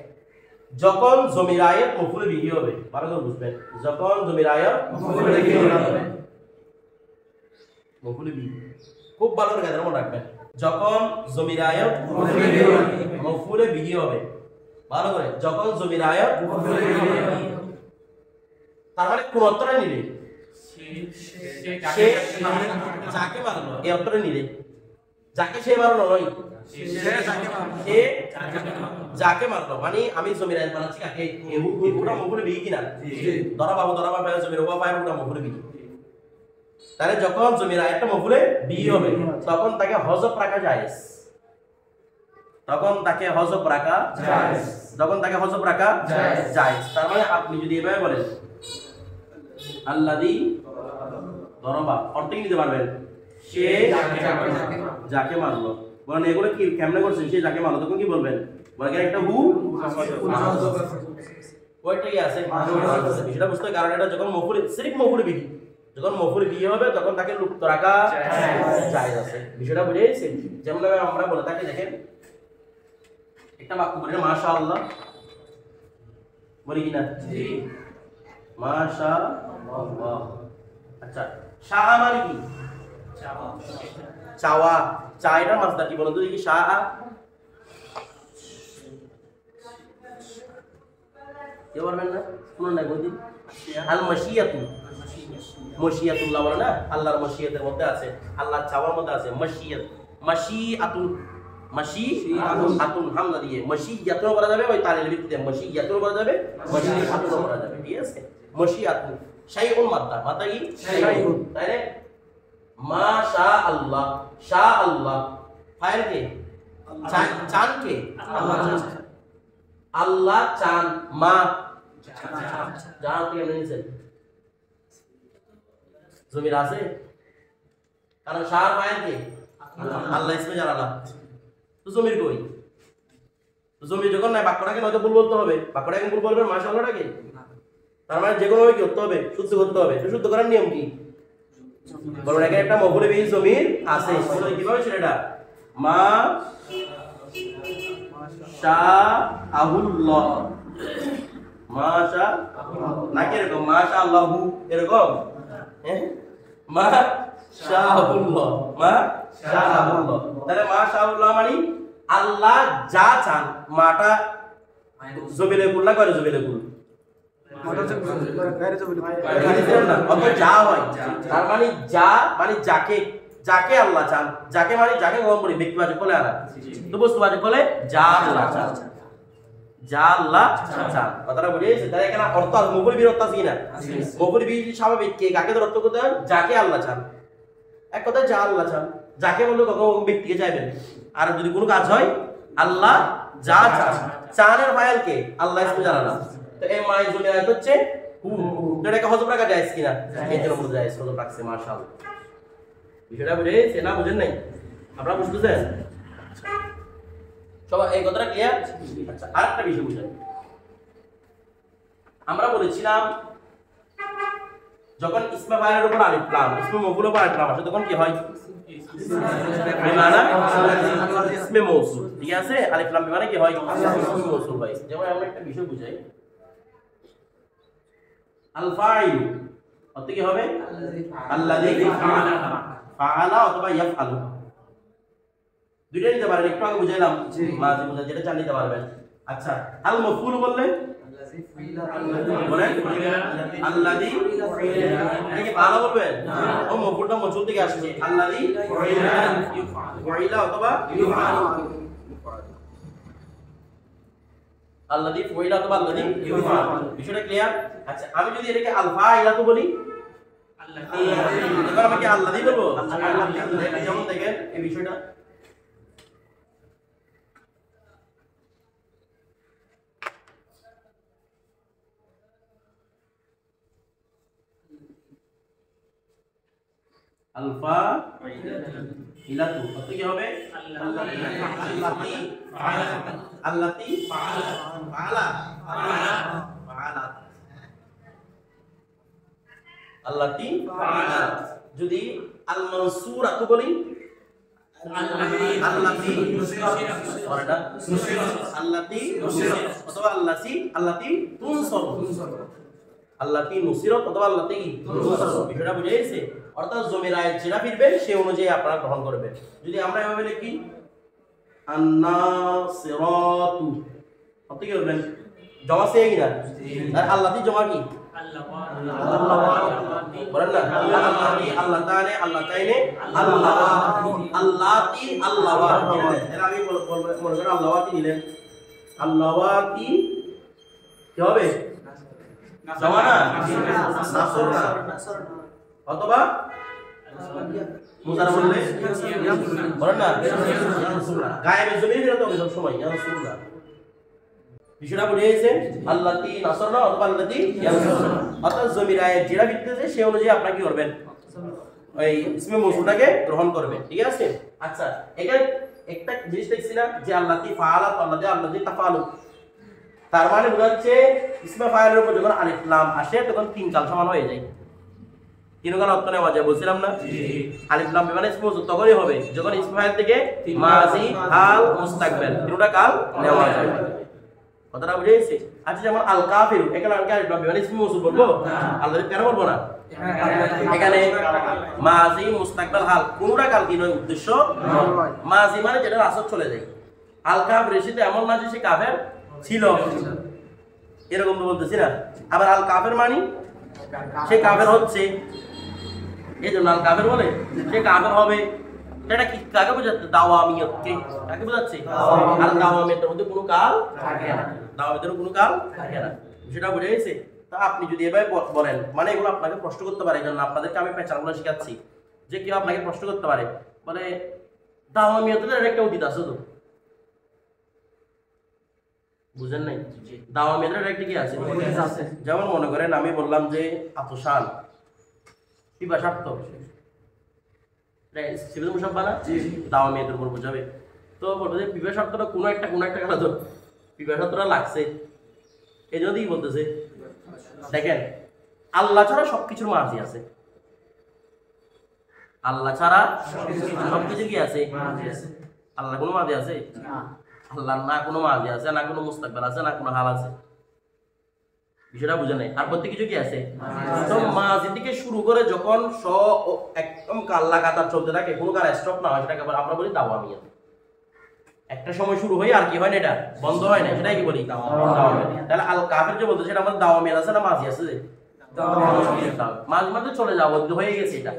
S1: যখন জমির আয়াত মফউল বিহি হবে ভালো করে বুঝবেন যখন জমির আয়াত মফউল বিহি হবে মফউল বিহি খুব ভালো করে মনে রাখবেন যখন জমির আয়াত মফউল বিহি হবে ভালো করে যখন জমির আয়াত মফউল বিহি হবে তার মানে কোন অর্থটা নিলে সে যাকে মারলো এই অর্থটা নিলে যাকে সে মারলো নয় সে যাকে মারলো মানে আমি জমির আয়াত বানাচ্ছি কাকে এগুলা মফউল বিহি কিনা দরাবাহু জমির ওয়া ফাইল ওটা মফউল বিহি তাহলে যখন জমির আয়াতটা মফউলে বিহি হবে তখন তাকে হযফ রাখা জায়েজ তখন তাকে হযফ রাখা জায়েজ, তখন তাকে হযফ রাখা জায়েজ। তার মানে আপনি যদি এভাবে বলেন আল্লাযী দরবা, অর্থ কি নিতে পারবেন? সে যাকে মারলো। বলেন এগুলো কি কেমনে করছেন? সে যাকে মারলো, তখন কি বলবেন? বলেন একটা হু ওইটাই আছে, বিষয়টা বুঝতে। কারণ এটা যখন মফুল সিরিফ মফুল বিহি, যখন মফুল বিহি হবে তখন তাকে লুপ্ত রাখা জায়েজ আছে। বিষয়টা বুঝে গেছেন? যেমন আমরা বলে থাকি, দেখেন একটা বাক্য বলি মাশাআল্লাহ, বলি কিনা? জি, মাশাআল্লাহ। আচ্ছা, শাআ মানে কি? চাওয়া। চাইটা মাসদার কি বলেন তো দেখি? শাআ কে বলবেন না? শুনুন না বলি। আল মাশিয়াতু, মাশিয়াতুল্লাহ বলে না, আল্লাহর মাশিয়াতের মধ্যে আছে, আল্লাহর চাওয়ার মধ্যে আছে মাশিয়াত। মাশিআতুন, মাশিআতুন হামজা দিয়ে মাশিয়াতুন বলা যাবে, ওই তালিল ভিত্তিতে মাশিয়াতুন বলা যাবে, মাশিআতুন বলা যাবে। ঠিক আছে? মাশিআতুন শাইউন মাদ্দা, মাদ্দা কি? শাইউন। তাই না? মা শা আল্লাহ, শা আল্লাহ ফাইল কে? চান কে? আল্লাহ চান, মা জান থেকে নিয়েছেন, জমির আছে, কারণ শার ফাইল কে? আল্লাহ ইসমে জালালা। তো জমির কই? তো জমির যখন নাই, বাক্যটাকে নয়তো ভুল বলতে হবে। বাক্যটাকে ভুল বলবেন মাশাআল্লাহটাকে, তার মানে যে কোনো ভাবে কি করতে হবে? শুদ্ধ করতে হবে। তো শুদ্ধ করার নিয়ম কি? বলুন, এখানে একটা মফুলে বিহি জমির আছে, কিভাবে ছিল এটা? মা শাআহুল্লাহ, মাশা নাকি এরকম মাশাআল্লাহু এরকম? মা শাআহুল্লাহ, মা শাআহুল্লাহ। তাহলে মা শাআহুল্লাহ মানে আল্লাহ যা চান। মাটা জবিলে কুল না করে? জবিলে কুল যা হয়, তার মানে যা মানে যাকে, যাকে আল্লাহ চান। যাকে মানে যাকে গ্রহণ করি, ব্যক্তিবাচক বলে আনা, তো বস্তুবাচক বলে যা আল্লাহ চান, যা আল্লাহ চান। কথাটা বুঝে গেছে? তাহলে এখানে অর্থ মফুল বিহির অর্থ আছে কিনা? মফুল বিহি স্বাভাবিক, কে কাকে অর্থ করতে হয়? যাকে আল্লাহ চান। এক কথায় যা আল্লাহ চান। যাকে বললে কখন ব্যক্তিকে চাইবেন। আর যদি কোনো কাজ হয়, আল্লাহ যা চান, চানের ফাইল কে? আল্লাহ ইসমে জালালা। তো এই মাই জুমির আয়াত হচ্ছে হু, তো এটাকে হযফ রাখা জায়েজ কিনা? এই জন্য বলা জায়েজ, হযফ রাখছে। মাশাআল্লাহ। বিষয়টা বুঝে গেছে না? বুঝেন নাই? আপনারা বুঝতেছেন সবাই? এই কথাটা ক্লিয়ার? আচ্ছা, আরেকটা বিষয় বুঝেন। আমরা বলেছিলাম যখন ইসমে ফাইলের উপর আলিফ লাম, ইসমে মফুলের উপর আলিফ লাম আসে, তখন কি হয়? বিমানা ইসমে মৌসুল। ঠিক আছে? আলিফ লাম বিমানে কি হয়? ইসমে মৌসুল হয়। যেমন আমরা একটা বিষয় বুঝাই, আল ফাইলু অর্থ কি হবে? আল্লাযী ফাআলা অথবা ইয়াফআলু, দুইটা নিতে পারেন। একটু আগে বুঝাইলাম, মাঝে বুঝা যেটা চান নিতে পারবেন। আচ্ছা, আল মাফউল বললে বলেন আল্লাযী, এটা কি ফাআলা বলবেন? ও মাফউলটা মাফউল থেকে আসছে, আল্লাযী ফাআলা অথবা ইউফআলু, আল্লাযী ফাআলা অথবা আল্লাযী ইউফআলু। বিষয়টা ক্লিয়ার? আচ্ছা, আমি যদি এটাকে আল ফাইলা তো বলি, এবার আমাকে আল্লাযী বলবো। যেমন দেখেন এই বিষয়টা, আলফা ইলাতু অর্থ কি হবে? আল্লাতী ফাআলা, আল্লাতী ফাআলাত। যদি আল মানসুরাতু বলি, আল্লাতী নুসিরাত অথবা আল্লাতী তুনসারু, আল্লাতী নুসিরাত অথবা আল্লাতী তুনসারু। বিষয়টা বুঝে গেছে? অর্থাৎ জমির আয়াত যেটা ফিরবে সেই অনুযায়ী আপনারা গ্রহণ করবেন। যদি আমরা এভাবে লিখি আন-নাসিরাতু, অর্থ কি বলবেন? জমা সে কিনা? আর আল্লাতী জমা কি? বলেন না, আল্লাতী, আল্লাহ তাআলা, আল্লাহ তাইনে, আল্লাতী, আল্লাওয়াতি। এর আমি মনে করেন আল্লাওয়াতি নিলেন, আল্লাওয়াতি কি হবে? জমা না, নাসর না, অথবা মুজারা বললে বলেন না ইয়া রাসূলুল্লাহ গায়েবের জমিনে ফেরত হবে সব সময় ইয়া রাসূলুল্লাহ বিষয়টা বুঝিয়েছে আল্লাতি নাসরনা অথবা আল্লাতি ইয়া রাসূলুল্লাহ অর্থাৎ জমির আয়াত যেটা ভিত্তিতে সেই অনুযায়ী আপনারা কি করবেন ওই ইসমে মৌসুলটাকে গ্রহণ করবেন ঠিক আছে আচ্ছা এখানে একটা জিনিস দেখছি না যে আল্লাতি ফাআলাত আল্লাতি তাফালু তার মানে বোঝাচ্ছে ইসমে ফাইলের উপর যখন আলিফ লাম আসে তখন তিন কাল সমান হয়ে যায় তিন কাল অর্থ নেওয়া যায় বলছিলাম না আলিফ লাম মানে ইসমে মৌসুল তখনই হবে যখন ইসমে ফাইল থেকে মাজি হাল মুস্তাকবিল তিনটা কাল নেওয়া যায় কথাটা বুঝেছি আচ্ছা যেমন আল কাফির এখানে আলিফ লাম মানে ইসমে মৌসুল বলবো আল্লাহ কেন বলবো না এখানে মাজি মুস্তাকবিল হাল কোনটা কাল কি নয় উদ্দেশ্য মাজি মানে যেটা আসর চলে যায় আল কাফির সেটা এমন না যে সে কাফের ছিল এরকম তো বলতেছি না আবার আল কাফের মানি সে কাফের হচ্ছে এই জন্য আল কাফের বলে সে কাফের হবে এটা কি কাকে বোঝাচ্ছে দাওয়ামিয়তকে কাকে বোঝাচ্ছে আর দাওয়ামিয়তের মধ্যে কোনো কাল থাকে না দাওয়ামিয়তের কোনো কাল থাকে না সেটা বুঝে গেছে তা আপনি যদি এভাবে বলেন মানে এগুলো আপনাকে প্রশ্ন করতে পারে এই জন্য আপনাদেরকে আমি পেঁচানগুলো শেখাচ্ছি যে কেউ আপনাকে প্রশ্ন করতে পারে বলে দাওয়ামিয়তের একটা অতীত আছে তো বুঝেন নাই দাওয়া মেয়েদের একটা কি আছে যেমন মনে করেন আমি বললাম যে আতশান পিপাসার্থ সিভিল মুসাফা না দাওয়া মেয়েদের উপর বোঝাবে তো বলবো যে পিপাসার্থটা কোনো একটা কারণ তো পিপাসার্থটা লাগছে এই জন্য কি বলতেছে দেখেন আল্লাহ ছাড়া সবকিছুর মাঝি আছে আল্লাহ ছাড়া সবকিছু কি আছে আল্লাহ কোনো মাঝি আছে আল্লাহ না কোনো মাজি আছে না কোনো মুস্তাকবিল আছে না কোনো হাল আছে বিষয়টা বুঝে নাই আর প্রত্যেক কিছু কি আছে তো মাজি থেকে শুরু করে যখন একদম কাল লাগাতার চলতে থাকে কোনো কার স্টপ না হয় সেটাকে আমরা বলি দাওয়ামিয়াত একটা সময় শুরু হয় আর কি হয় না এটা বন্ধ হয় না সেটাই কি বলি দাওয়ামিয়াত তাহলে আল কাফির যে বলতে সেটা আমাদের দাওয়ামিয়াত আছে না মাজি আছে মাঝে মাঝে চলে যাওয়া হয়ে গেছে এটা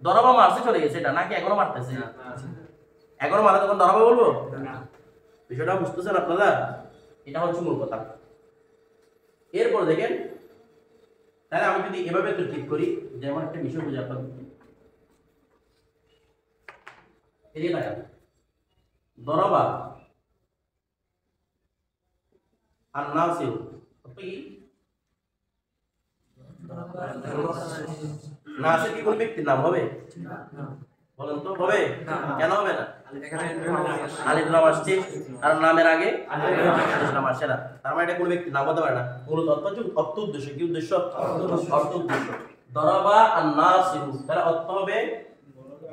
S1: দরবা মারছে চলে গেছে এটা নাকি এখনো মারতেছে এখনো মারা তখন দরবা বলবো বিষয়টা বুঝতেছেন আপনারা এটা হচ্ছে মূল কথা এরপর দেখেন তাহলে আমি যদি এভাবে তরকিব করি যেমন একটা বিষয় বুঝে আপনার এদিকে তাকান দরবা আর নাসির কি নাসির কি কোন ব্যক্তির নাম হবে বলেন তো হবে কেন হবে না আলিফ লাম আসছে আর নামের আগে আলিফ লাম আসে না তার মানে এটা কোন ব্যক্তি নাম হতে পারে না মূলত অর্থ উদ্দেশ্য কি উদ্দেশ্য অর্থ উদ্দেশ্য দরাবা আন-নাসিরু তার অর্থ হবে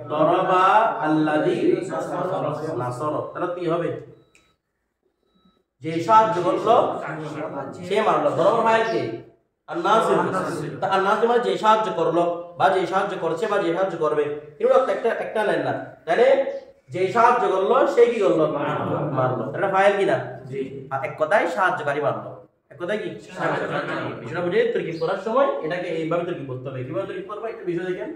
S1: দরাবা আল্লাযী নাসারা তাহলে কি হবে যে সাহায্য করলো সে মারলো দরাবা ফাইল কে আন-নাসির আন-নাসির মানে যে সাহায্য করলো বা যে সাহায্য করছে বা যে সাহায্য করবে এগুলো একটা লাইন না তাহলে যে সাহায্য করলো সে কি করলো মারলো এটা ফাইল কি না জি আর এক কথায় সাহায্যকারী মারলো এক কথায় কি সাহায্যকারী বিষয়টা বুঝে তরকিব করার সময় এটাকে এইভাবে তরকিব করতে হবে কিভাবে তরকিব করব একটা বিষয় দেখেন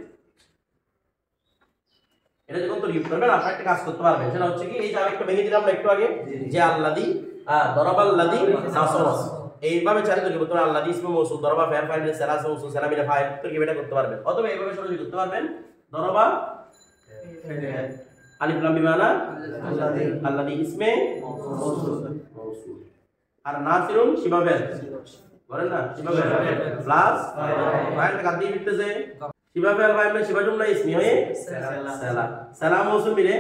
S1: এটা যখন তরকিব করবেন আপনারা একটা কাজ করতে পারবেন সেটা হচ্ছে কি এই যে আমি একটা ভেঙে দিলাম একটু আগে যে আল্লাযী দরাবাল্লাযী নাসারা এইভাবে চাইলে তরকিব করতে পারবেন আল্লাযী ইসমে মৌসুল দরাবা ফাইল ফাইল সালাসা মৌসুল সালামিনা ফাইল তরকিব এটা করতে পারবেন অথবা এইভাবে সরাসরি করতে পারবেন দরাবা আলিফ লাম বিমানা আল্লাযী ইসমে মৌসুল আর নাসিরুন শিবাবেল বলেন না শিবাবেল প্লাস ফাইল কাদি বিতেছে শিবাবেল ফাইল মে শিবা জুমলা ইসমি হয়ে সালাম মৌসুল মিলে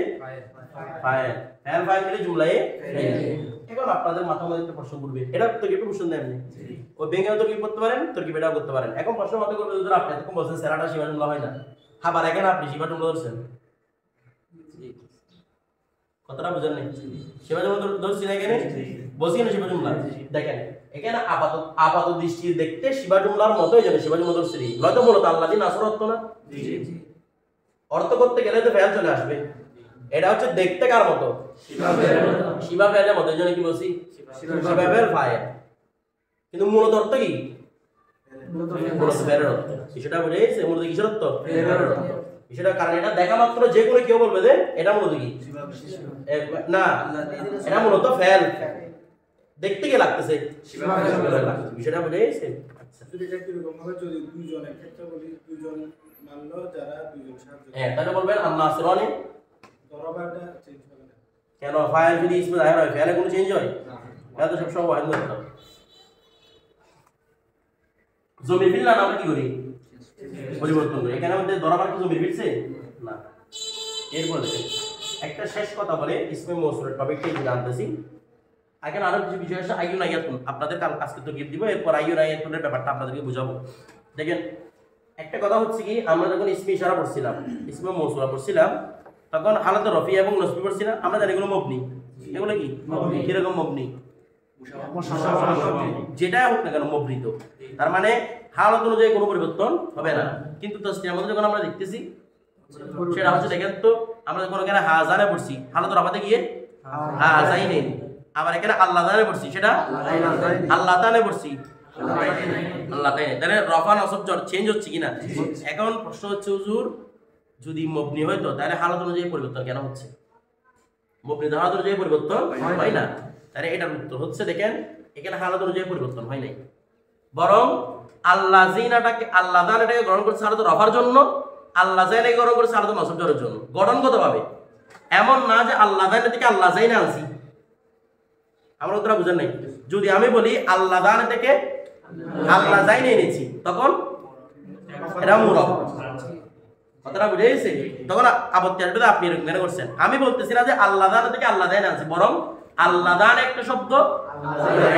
S1: ফাইল ফাইল মিলে জুমলায়ে এখন আপনাদের মাথার মধ্যে একটা প্রশ্ন করবে এটা তো কি প্রশ্ন দেন না ওই বেঙ্গল তো কি করতে পারেন তরকিব এটা করতে পারেন এখন প্রশ্ন মাথায় করবে যদি আপনি এরকম বলছেন সেরাটা শিবা জুমলা হয় না আবার এখানে আপনি শিবা জুমলা ধরছেন কথাটা বুঝেন নাই শিবা জুমলা ধরছি না এখানে বলছি না শিবা জুমলা দেখেন এখানে আপাত দৃষ্টি দেখতে শিবা জুমলার মতোই যেন শিবা জুমলা ধরছি নয়তো মূলত আল্লাযী নাসর অর্থ না অর্থ করতে গেলে তো ফেল চলে আসবে এটা হচ্ছে দেখতে কার মতো শিবা ফেলের মতো জন্য কি বলছি শিবা ফেল ফাইল কিন্তু মূলত অর্থ কি মূলত ফেলের অর্থ সেটা বুঝেছে মূলত কিসের অর্থ ফেলের অর্থ সেটা কারণ এটা দেখা মাত্র যে কোনো কেউ বলবে যে এটা মূলত কি না এটা মূলত ফেল দেখতে কি লাগতেছে শিবা ফেল লাগতেছে বিষয়টা বুঝেছে আচ্ছা
S2: যদি এটা কি রকম ভাবে যদি দুইজনের ক্ষেত্রে বলি দুইজন মানলো যারা দুইজন সাহায্য
S1: হ্যাঁ তাহলে বলবেন আন-নাসিরানি
S2: দরাবাটা চেঞ্জ হবে না
S1: কেন ফাইল যদি ইসমে জাহির হয় ফাইলে কোনো চেঞ্জ হয় এটা তো সব সময় ওয়াহিদ ধরতে হবে জমির ফিল না আমরা কি করি পরিবর্তন করি এখানে আমাদের দরাবার কি জমির ফিলছে না এরপর দেখেন একটা শেষ কথা বলে ইসমে মৌসুলের টপিকটা একটু জানতেছি এখন আরো কিছু বিষয় আছে আইয়ুন আয়াতুন আপনাদের আজকে তো গিফট দিব এরপর আইয়ুন আয়াতুনের ব্যাপারটা আপনাদেরকে বুঝাবো দেখেন একটা কথা হচ্ছে কি আমরা যখন ইসমে ইশারা পড়ছিলাম ইসমে মৌসুলা পড়ছিলাম তখন হালাতে রফি এবং নসবি পড়ছিলাম আমরা জানি এগুলো মবনি এগুলো কি কিরকম মবনি যেটা হোক না কেন মবনিত তার মানে হালত অনুযায়ী কোনো পরিবর্তন হবে না কিন্তু তাসনিয়ার মধ্যে যখন আমরা দেখতেছি সেটা হচ্ছে দেখেন তো আমরা যখন এখানে হাজানে পড়ছি হালত রফাতে গিয়ে হাজাইনে আবার এখানে আল্লাহ তাআলা পড়ছি সেটা আল্লাহ তাআলা পড়ছি আল্লাহ তাআলা তাহলে রফা নসব জর চেঞ্জ হচ্ছে কিনা এখন প্রশ্ন হচ্ছে হুজুর যদি মবনি হয় তো তাহলে হালত অনুযায়ী পরিবর্তন কেন হচ্ছে মবনি হালত অনুযায়ী পরিবর্তন হয় না তাহলে এটার উত্তর হচ্ছে দেখেন এখানে হালত অনুযায়ী পরিবর্তন হয় নাই বরং আল্লাহ জিনাটাকে আল্লাহ তাআলাটাকে গ্রহণ করছে হালত রফার জন্য আল্লাহ জাইনাকে গ্রহণ করছে হালত নসব জরের জন্য গঠনগতভাবে এমন না যে আল্লাহ জাইনা থেকে আল্লাহ জাইনা আনছি আমরা উত্তর বুঝেন নাই যদি আমি বলি আল্লাহ দান থেকে আল্লাহ জাইনে এনেছি তখন এটা মুরব কথাটা বুঝে গেছে তখন আপত্তি আসবে আপনি এরকম মনে করছেন আমি বলতেছি না যে আল্লাহ দান থেকে আল্লাহ জাইনে আনছি বরং আল্লাহ দান একটা শব্দ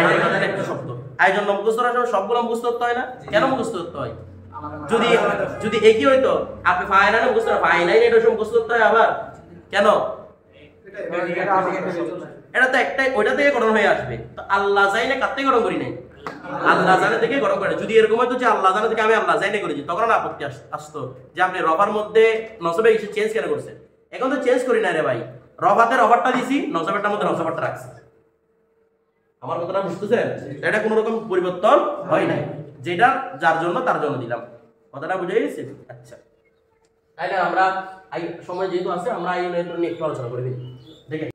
S1: আল্লাহ দান একটা শব্দ এই জন্য মুখস্থ করার সবগুলো মুখস্থ করতে হয় না কেন মুখস্থ করতে হয় যদি যদি একই হইতো আপনি ফাইনালে মুখস্থ ফাইনালে এটা সব মুখস্থ করতে হয় আবার কেন এটা তো একটাই ওইটা থেকে গঠন হয়ে আসবে তো আল্লাহ জাইনে কার থেকে গঠন করি নাই আল্লাহ জানে থেকে গঠন করে যদি এরকম হতো যে আল্লাহ জানে থেকে আমি আল্লাহ জাইনে করেছি তখন না আপত্তি আসতো যে আপনি রফার মধ্যে নসবে কিছু চেঞ্জ কেন করছেন এখন তো চেঞ্জ করি না রে ভাই রফাতে রফারটা দিছি নসবেরটার মধ্যে নসবারটা রাখছি আমার কথাটা বুঝতেছেন এটা কোনো রকম পরিবর্তন হয় নাই যেটা যার জন্য তার জন্য দিলাম কথাটা বুঝে গেছে আচ্ছা তাহলে আমরা সময় যেহেতু আছে আমরা আইয়ুন নিয়ে একটু আলোচনা করি দেখেন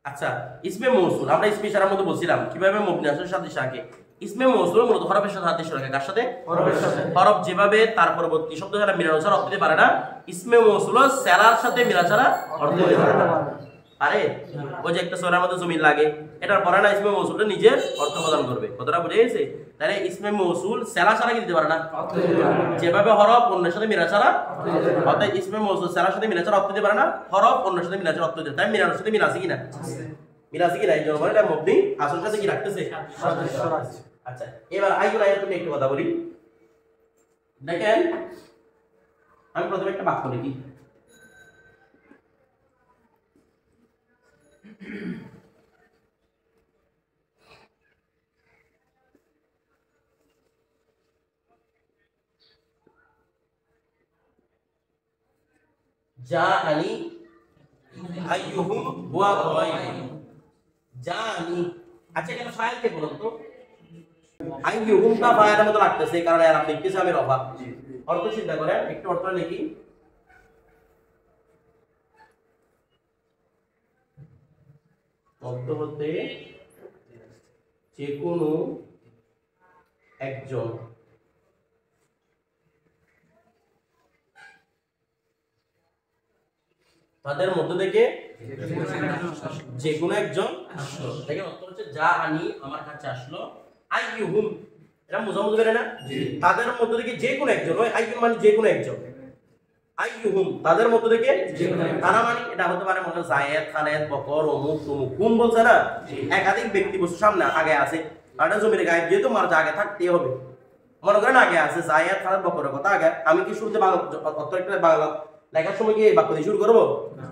S1: আচ্ছা ইসমে মৌসুল আমরা ইসমে ইশারার মধ্যে বলছিলাম কিভাবে মবনি আসলে সাথে সাথে ইসমে মৌসুল মূলত হরফের সাথে আদেশ রাখে কার সাথে হরফের সাথে হরফ যেভাবে তার পরবর্তী শব্দ ছাড়া মিলানো ছাড়া অর্থ দিতে পারে না ইসমে মৌসুল সেলার সাথে মিলা ছাড়া অর্থ দিতে পারে না আরে ওই যে একটা সূরার মধ্যে জমির লাগে এটার পরে না ইসমে মৌসুলটা নিজের অর্থ প্রদান করবে কথাটা বুঝে গেছে তাহলে ইসমে মৌসুল সেলা ছাড়া কি দিতে পারে না যেভাবে হরফ অন্যের সাথে মিলা ছাড়া অর্থাৎ ইসমে মৌসুল সেলার সাথে মিলা ছাড়া অর্থ দিতে পারে না হরফ অন্যের সাথে মিলা ছাড়া অর্থ দিতে তাই মিলানোর সাথে মিলা আছে কিনা মিলা আছে কিনা এই জন্য বলে এটা মবনি আসল সাথে কি রাখতেছে আচ্ছা এবার আইয়ুন আয়াতুন একটু কথা বলি দেখেন আমি প্রথমে একটা বাক্য লিখি জাআনি আইয়ুহুম হুয়া গায়রুহুম জাআনি আচ্ছা কেন ফাইল কে বলুন তো আইয়ুহুমটা ফাইলের মতো লাগতেছে কারণ এর আপনি লিখতেছে আমি রফা অর্থ চিন্তা করেন একটু অর্থ লিখি অর্থ হতে যে কোনো একজন তাদের মধ্য থেকে যে কোনো একজন আসলো দেখেন অর্থ হচ্ছে যা আনি আমার কাছে আসলো আইয়ুহুম এটা মুজাম্মুদ বেরে না তাদের মধ্য থেকে যে কোনো একজন ওই আইয়ুম মানে যে কোনো একজন আইয়ুহুম তাদের মধ্য থেকে তারা মানে এটা হতে পারে মনে জায়েদ খালেদ বকর অমুক তমুক হুম বলছে না একাধিক ব্যক্তি বস্তু সামনে আগে আছে এটা জমির গায়ে যেহেতু মার আগে থাকতেই হবে মনে করেন আগে আছে জায়েদ খালেদ বকরের কথা আগে আমি কি শুরুতে বাংলা অর্থ একটা বাংলা লেখার সময় কি বাক্য দিয়ে শুরু করবো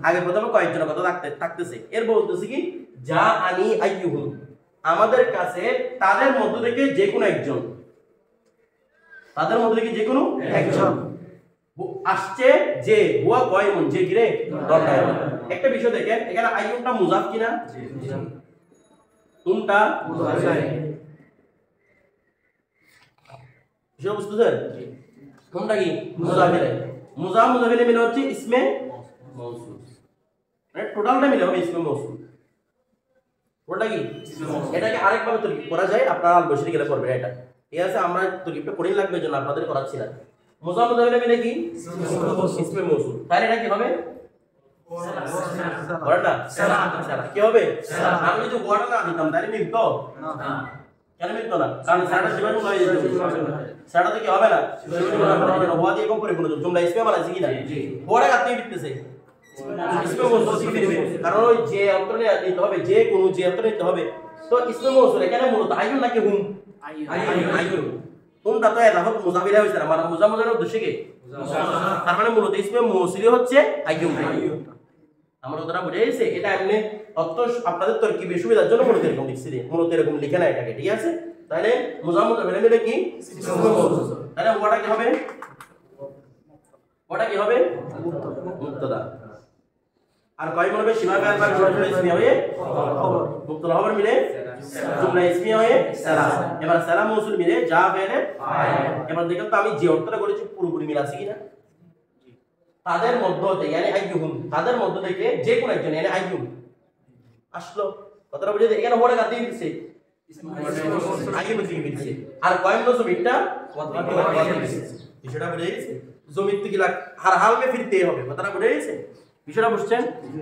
S1: আগে প্রথমে কয়েকজনের কথা থাকতেছে এর বলতেছি কি যা আনি আইয়ুহুম আমাদের কাছে তাদের মধ্য থেকে যে কোনো একজন তাদের মধ্য থেকে যে কোনো একজন আসছে যে হুয়া গায়রুন যে কিরে দরকার একটা বিষয় দেখেন এখানে আইয়ুমটা মুজাফ কিনা উমটা মুজাফ বিষয় বুঝতেছেন কোনটা কি মুজাফিলে মুজাফিলে মিলে হচ্ছে ইসমে মৌসুল মানে টোটালটা মিলে হবে ইসমে মৌসুল ওটা কি এটাকে আরেকভাবে তরকিব করা যায় আপনারা আল বসরি গেলে করবেন এটা ঠিক আছে আমরা তরকিবটা করেই লাগবে জন্য আপনাদের করাচ্ছি না মুজাফফর মিলে মিলে কি ইসমে মৌসুল, তাহলে এটা কি হবে? বলেন না সালা কি হবে? আমি যদি ওয়াটা না দিতাম তাহলে মিলতো না, কেন মিলতো না? কারণ সালাটা শিবানুল হয়ে যেত, সালাটা কি হবে না? ওয়া দিয়ে কম করে কোনো জুমলা ইসমে বানাইছে কি না? ওয়াটা কাটতে দিতেছে ইসমে মৌসুল শিখে দিবে, কারণ ওই যে অন্তর নিতে হবে, যে কোনো যে অন্তর নিতে হবে। তো ইসমে মৌসুল এখানে মূলত আইয়ুন নাকি হুম? আইয়ুন। হুমটা তো এলাফত মুজাফিরা হইছে না, মানে মুজাফফরের উদ্দেশ্য কি? তার মানে মূলত ইসমে মৌসুলি হচ্ছে আইয়ুন। আমরা কথাটা বুঝে গেছে? এটা এমনি অর্থ আপনাদের তরকিবে সুবিধার জন্য মূলত এরকম লিখছি রে, মূলত এরকম লিখে না এটাকে, ঠিক আছে? তাহলে মুজাফফর মিলে মিলে কি ইসমে মৌসুল, তাহলে ওটা কি হবে? ওটা কি হবে? মুবতাদা। আর কয় মনে হবে? সীমা বেয়ার বা জুমলা ইসমিয়া হয়ে খবর, মুবতাদা খবর মিলে জুমলা ইসমিয়া হয়ে সালাম। এবার সালাম মৌসুল মিলে যা ফেলে এবার দেখেন তো আমি যে অর্থটা করেছি পুরোপুরি মিল আছে কিনা। তাদের মধ্য থেকে মানে আইয়ুহুম, তাদের মধ্য থেকে যে কোন একজন মানে আইয়ুম আসলো, কথাটা বুঝে? এখানে ওটা কাট দিয়ে দিচ্ছে আইয়ুম দিয়ে দিচ্ছে, আর কয় মৌসুল এটা বিষয়টা বুঝে গেছে? জমির থেকে হর হাল মে ফিরতে হবে, কথাটা বুঝে গেছে? বিষয়টা বুঝছেন?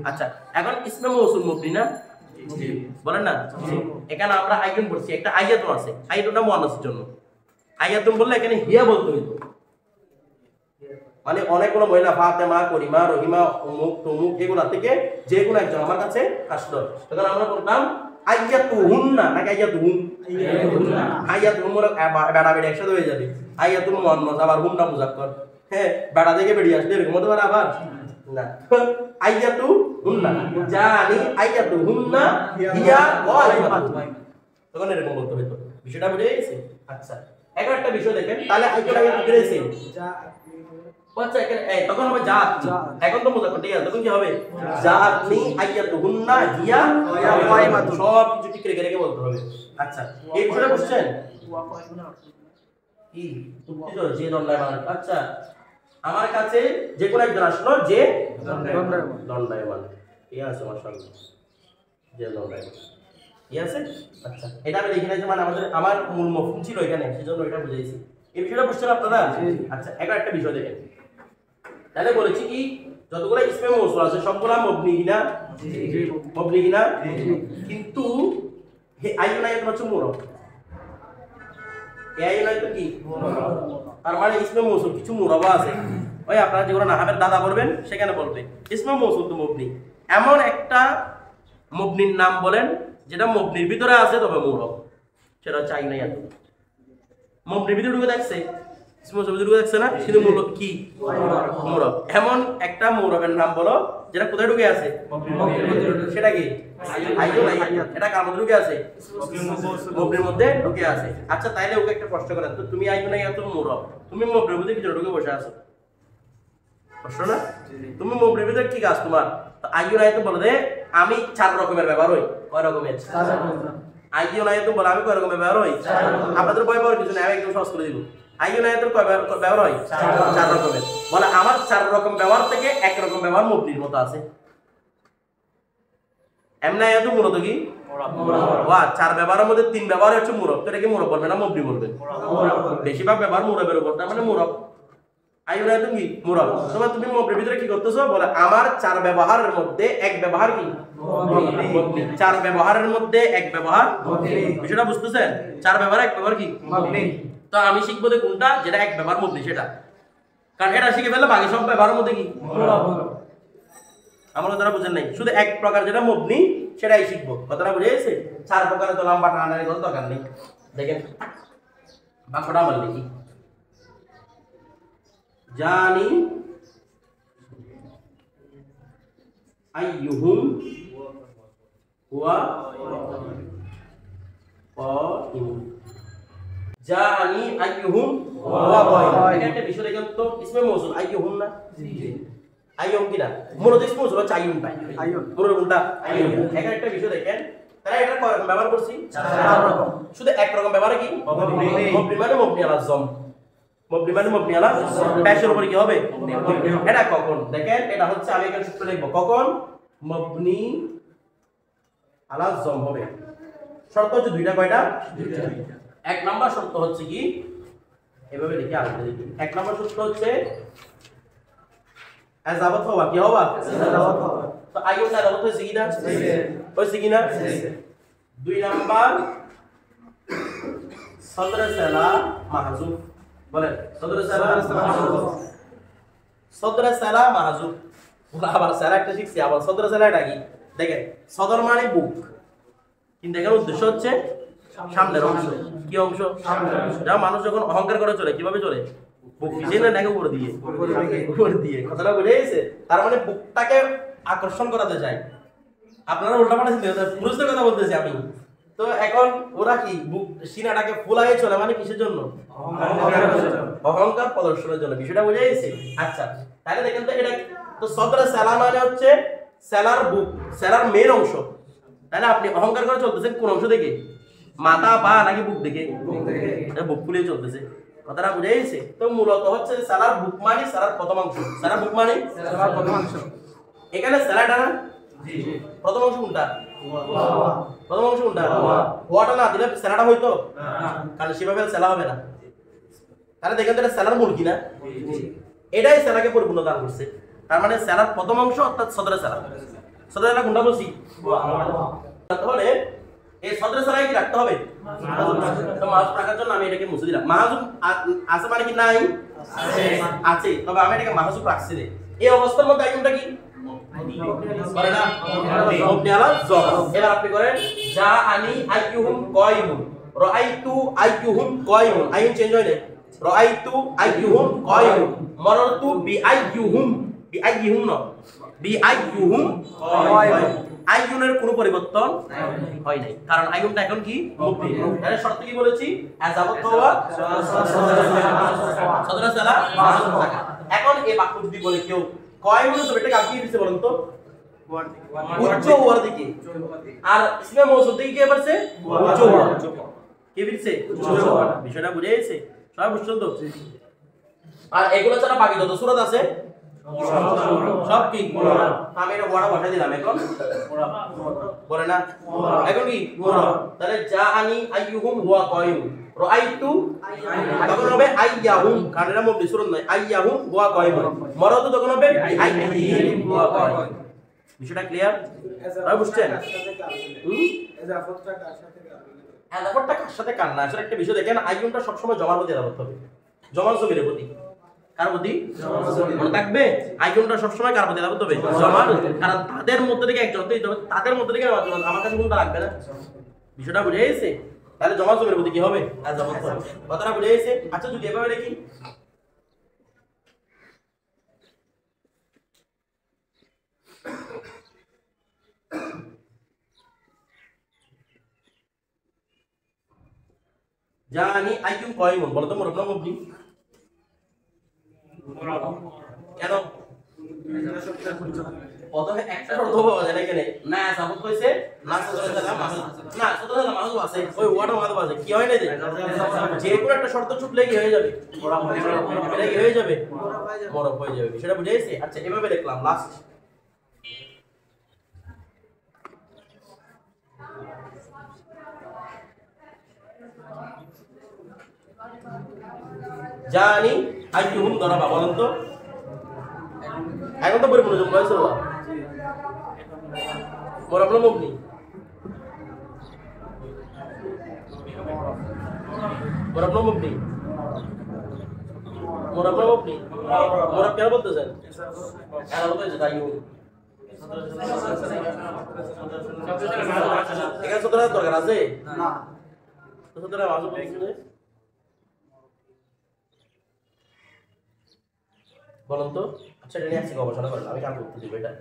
S1: আচ্ছা, এখন ইসমে মৌসুল মুবনি না, বলেন না? এখানে আমরা আইয়ুন বলছি, একটা আয়াতুন আছে, আয়াতুনটা মুআন্নাসের জন্য। আয়াতুন বললে এখানে হিয়া বলতে হইতো, মানে অনেকগুলো মহিলা ফাতেমা, করিমা, রহিমা, অমুক তমুক এগুলা থেকে যে কোনো একজন আমার কাছে আসলো, তখন আমরা বলতাম আইয়াতুহুন্না নাকি আইয়াতুহুম? আইয়াতুহুম বলে বেড়া বেড়ে একসাথে হয়ে যাবে, আইয়াতুল মুআন্নাস আবার হুমনা মুযাক্কার, হ্যাঁ বেড়া থেকে বেরিয়ে আসবে এরকম হতে পারে আবার না। আইয়াতুহুন্না জানি আইয়াতুহুন্না হিয়া গায়বাতু, তখন এরকম বলতে হইতো। বিষয়টা বুঝে গেছে? আচ্ছা, এখন একটা বিষয় দেখেন, তাহলে আইয়াতুল আয়াত করেছে আচ্ছা তখন হবে জাত, এখন তো মুযাক্কার, ঠিক আছে? তখন কি হবে? জাতনি আইয়াতুহুন্না হিয়া গায়বাতু, সব কিছু ঠিক রেখে রেখে বলতে হবে। আচ্ছা, এই বিষয়টা বুঝছেন? কি তুমি তো যে দণ্ডায়মান, আচ্ছা আমার কাছে যে কোন একজন আসলো যে দণ্ডায়মান, ঠিক আছে? মাশাআল্লাহ, যে দণ্ডায়মান, ঠিক আছে? আচ্ছা, এটা আমি লিখে নিয়েছি, মানে আমার মূল মফহুম ছিল এখানে, সেজন্য এটা বুঝাইছি। এই বিষয়টা বুঝছেন আপনারা? আচ্ছা, এখন একটা বিষয় দেখেন, তাহলে বলেছি কি যতগুলো ইসমে মৌসুল আছে সবগুলা মবনি কিনা? মবনি কিনা? কিন্তু আইয়ুন আয়াত হচ্ছে মুরব, এই আইয়ুন আয়াত কি তার মানে ইসমে মৌসুল কিছু মুরব আছে, ওই আপনারা যেগুলো নাহাবের দাদা পড়বেন সেখানে বলবে ইসমে মৌসুল তো মবনি, এমন একটা মবনির নাম বলেন যেটা মবনির ভিতরে আছে তবে মুরব, সেটা হচ্ছে আইয়ুন আয়াত। মবনির ভিতরে ঢুকে দেখছে, ইসমে মৌসুল ঢুকে দেখছে না, শুধু মুরব কি মুরব। এমন একটা মুরবের নাম বলো যেটা কোথায় ঢুকে আছে? সেটা কি? আইয়ুন আয়াত। এটা কার মধ্যে ঢুকে আছে? মবনির মধ্যে ঢুকে আছে। আচ্ছা, তাইলে ওকে একটা প্রশ্ন করেন তো, তুমি আইয়ুন আয়াত মুরব, তুমি মবনির মধ্যে ভিতরে ঢুকে বসে আছো, প্রশ্ন না? তুমি মবনির ভিতরে কি কাজ তোমার? তো আইয়ুন আয়াত বলে দে আমি 4 রকমের ব্যবহার হই। কয় রকমের? আইয়ুন আয়াত বলে আমি কয় রকমের ব্যবহার হই? আপনাদের ভয় পাওয়ার কিছু নেই, আমি একদম সহজ করে দিব। আইয়ুন আয়াতের কয় ব্যবহার হয়? 4 রকমের। বলে আমার 4 রকম ব্যবহার থেকে এক রকম ব্যবহার মবনির মতো আছে। এমনি আয়াত মূলত কি ওয়া 4 ব্যবহারের মধ্যে 3 ব্যবহার হচ্ছে মুরব, তো এটাকে মুরব বলবে না মবনি বলবে? বেশিরভাগ ব্যবহার মুরবের উপর, তার মানে মুরব। আইয়ুন আয়াত কি মুরব। তোমরা তুমি মবনির ভিতরে কি করতেছো? বলে আমার 4 ব্যবহারের মধ্যে এক ব্যবহার কি মবনি, 4 ব্যবহারের মধ্যে এক ব্যবহার মবনি। বিষয়টা বুঝতেছেন? 4 ব্যবহার এক ব্যবহার কি মবনি। তো আমি শিখবো যে কোনটা যেটা এক ব্যবহার মবনি সেটা, কারণ এটা শিখে ফেললে বাকি সব ব্যবহারের মধ্যে কি আমরা কথাটা বুঝেন নাই, শুধু এক প্রকার যেটা মবনি সেটাই শিখবো, কথাটা বুঝে গেছে? 4 প্রকারে তো লম্বা টানাটানি কোনো দরকার নেই। দেখেন বাক্যটা আমার লিখি, জানি আইয়ুহুম হুয়া কাইম, জানি আইয়ুহুম হুয়া কাইম। এটা একটা বিষয় দেখেন তো, ইসমে মৌসুল আইয়ুহুম না? জি। আইয়ুম কি না? মূলত ইসমে মৌসুল হচ্ছে আইয়ুন, আইয়ুন মূলত কোনটা? আইয়ুন। এখানে একটা বিষয় দেখেন, তাহলে এটা কয় রকম ব্যবহার করছি? 4 রকম। শুধু এক রকম ব্যবহার কি মবনি, মবনি মানে মবনি আলা জম, মবনি মানে মবনি আলা পেশের উপরে কি হবে? এটা কখন দেখেন, এটা হচ্ছে আমি এখানে সূত্র লিখব, কখন মবনি আলা জম হবে। শর্ত হচ্ছে দুইটা, কয়টা? দুইটা। এক নাম্বার শর্ত হচ্ছে কি এভাবে লিখি আরেকটা লিখি। এক নম্বর সূত্র হচ্ছে আযাবাত হওয়া কি হওয়া তো আইয়ুটা আযাবাত হয়েছে কিনা হয়েছে কিনা দুই নাম্বার সদরে সালা মাহজুব বলেন সদরে সালা মাহজুব আবার সালা একটা শিখছি আবার সদরে সালাটা কি দেখেন সদর মানে বুক কিন্তু এখানে উদ্দেশ্য হচ্ছে সামনের অংশ কি অংশ যা মানুষ যখন অহংকার করে চলে কিভাবে চলে বুক পিছিয়ে না নাকি উপর দিয়ে কথাটা বুঝে গেছে তার মানে বুকটাকে আকর্ষণ করাতে চাই আপনারা উল্টাপাল্টা চিন্তা করতে পুরুষদের কথা বলতেছি আমি তো এখন ওরা কি বুক সিনাটাকে ফুলায়ে চলে মানে কিসের জন্য অহংকার প্রদর্শনের জন্য বিষয়টা বুঝে গেছে আচ্ছা তাহলে দেখেন তো এটা তো সদরে সালা মানে হচ্ছে সেলার বুক সেলার মেন অংশ তাহলে আপনি অহংকার করে চলতেছেন কোন অংশ দেখে মাথা পা নাকি বুক দেখে বুক ফুলিয়ে চলতেছে কথাটা বুঝে গেছে তো মূলত হচ্ছে সেলার বুক মানে সেলার প্রথম অংশ সেলার বুক মানে সেলার প্রথম অংশ এখানে সেলাটা না প্রথম অংশ কোনটা প্রথম অংশ কোনটা হওয়াটা না দিলে সেলাটা হইতো না কারণ সেভাবে সেলা হবে না তাহলে দেখেন তো এটা সেলার মূল কিনা এটাই সেলাকে পরিপূর্ণ দান করছে তার মানে সেলার প্রথম অংশ অর্থাৎ সদরে সেলা কোনটা বলছি তাহলে এই সদরে সেলায় কি রাখতে হবে তো মাহজুব রাখার জন্য আমি এটাকে মুছে দিলাম মাহজুব আছে মানে কি নাই আছে তবে আমি এটাকে মাহজুব রাখছি রে এই অবস্থার মধ্যে আইনটা কি করে না মবনি আলা যব এবার আপনি করেন যা আনি আইয়ুহুম কায়িমুন রাআইতু আইয়ুহুম কায়িমুন আইন চেঞ্জ হয় না রাআইতু আইয়ুহুম কায়িমুন মারারতু বিআইয়ুহুম না বিআইয়ুহুম কায়িমুন আইয়ুনের কোনো পরিবর্তন হয় নাই কারণ আইয়ুনটা এখন কি মুবনি এর শর্ত কি বলেছি আযাবাত হওয়া সদরে সালা মাহজুব থাকা এখন এই বাক্য যদি বলে কেউ কায়িমুন শব্দটা কাকে দিছে বলেন তো উচ্চ হওয়ার দিকে আর ইসমে মৌসুল দিকে কি বলছে উচ্চ হওয়া কি বলছে উচ্চ হওয়া বিষয়টা বুঝে গেছে সবাই বুঝছেন তো আর এগুলো ছাড়া বাকি যত সূরা আছে সব কি আমি এটা বড় বসাই দিলাম এখন বলে না এখন কি তাহলে যা আনি আইয়ুহুম হুয়া কায়িমুন রাআইতু তখন হবে আইয়াহুম কারণ এটা মুবনি সূরা নয় আইয়াহুম হুয়া কায়িমুন মারাতু তখন হবে আইয়াহুম হুয়া কায়িমুন বিষয়টা ক্লিয়ার সবাই বুঝছেন এজাফতটা কার সাথে কার না আসলে একটা বিষয় দেখেন আইয়ুনটা সবসময় জমার প্রতি এজাফত হবে জমার জমির প্রতি কার প্রতি মনে থাকবে আইয়ুনটা সবসময় কার প্রতি এজাফত হবে জমার কারণ তাদের মধ্যে থেকে একজন তাদের মধ্যে থেকে আমার কাছে কোনটা রাখবে না বিষয়টা বুঝে গেছে তাহলে জমা জমির প্রতি কি হবে এজাফত হবে কথাটা বুঝে গেছে আচ্ছা যদি এভাবে দেখি জানি আইয়ুম কায়িমুন বলো তো মুরব্বা মুবনি কেন প্রথমে একটা শর্ত পাওয়া যায় না এখানে না সাবত কইছে না সদরে সালা মাহজুব না সদরে সালা মাহজুব আছে ওই ওয়াটা মাহজুব আছে কি হয় না যে কোনো একটা শর্ত ছুটলে কি হয়ে যাবে এটা কি হয়ে যাবে মরব হয়ে যাবে বিষয়টা বুঝে গেছে আচ্ছা এভাবে লিখলাম লাস্ট জানি আইয়ুহুম দরাবা বলেন তো এখন তো পরিপূর্ণ যোগ হয়েছে ওয়া মুরব্বা মুবনি মুরব্বা মুবনি মুরব্বা কেন বলতেছেন এরা বলতেছে আইয়ুহুম এখানে সদরের দরকার আছে না তো সদরের মাহজুব বলছেন বলুন তো আচ্ছা এটা নিয়ে আজকে গবেষণা করলাম আমি কাম করতে দিব এটা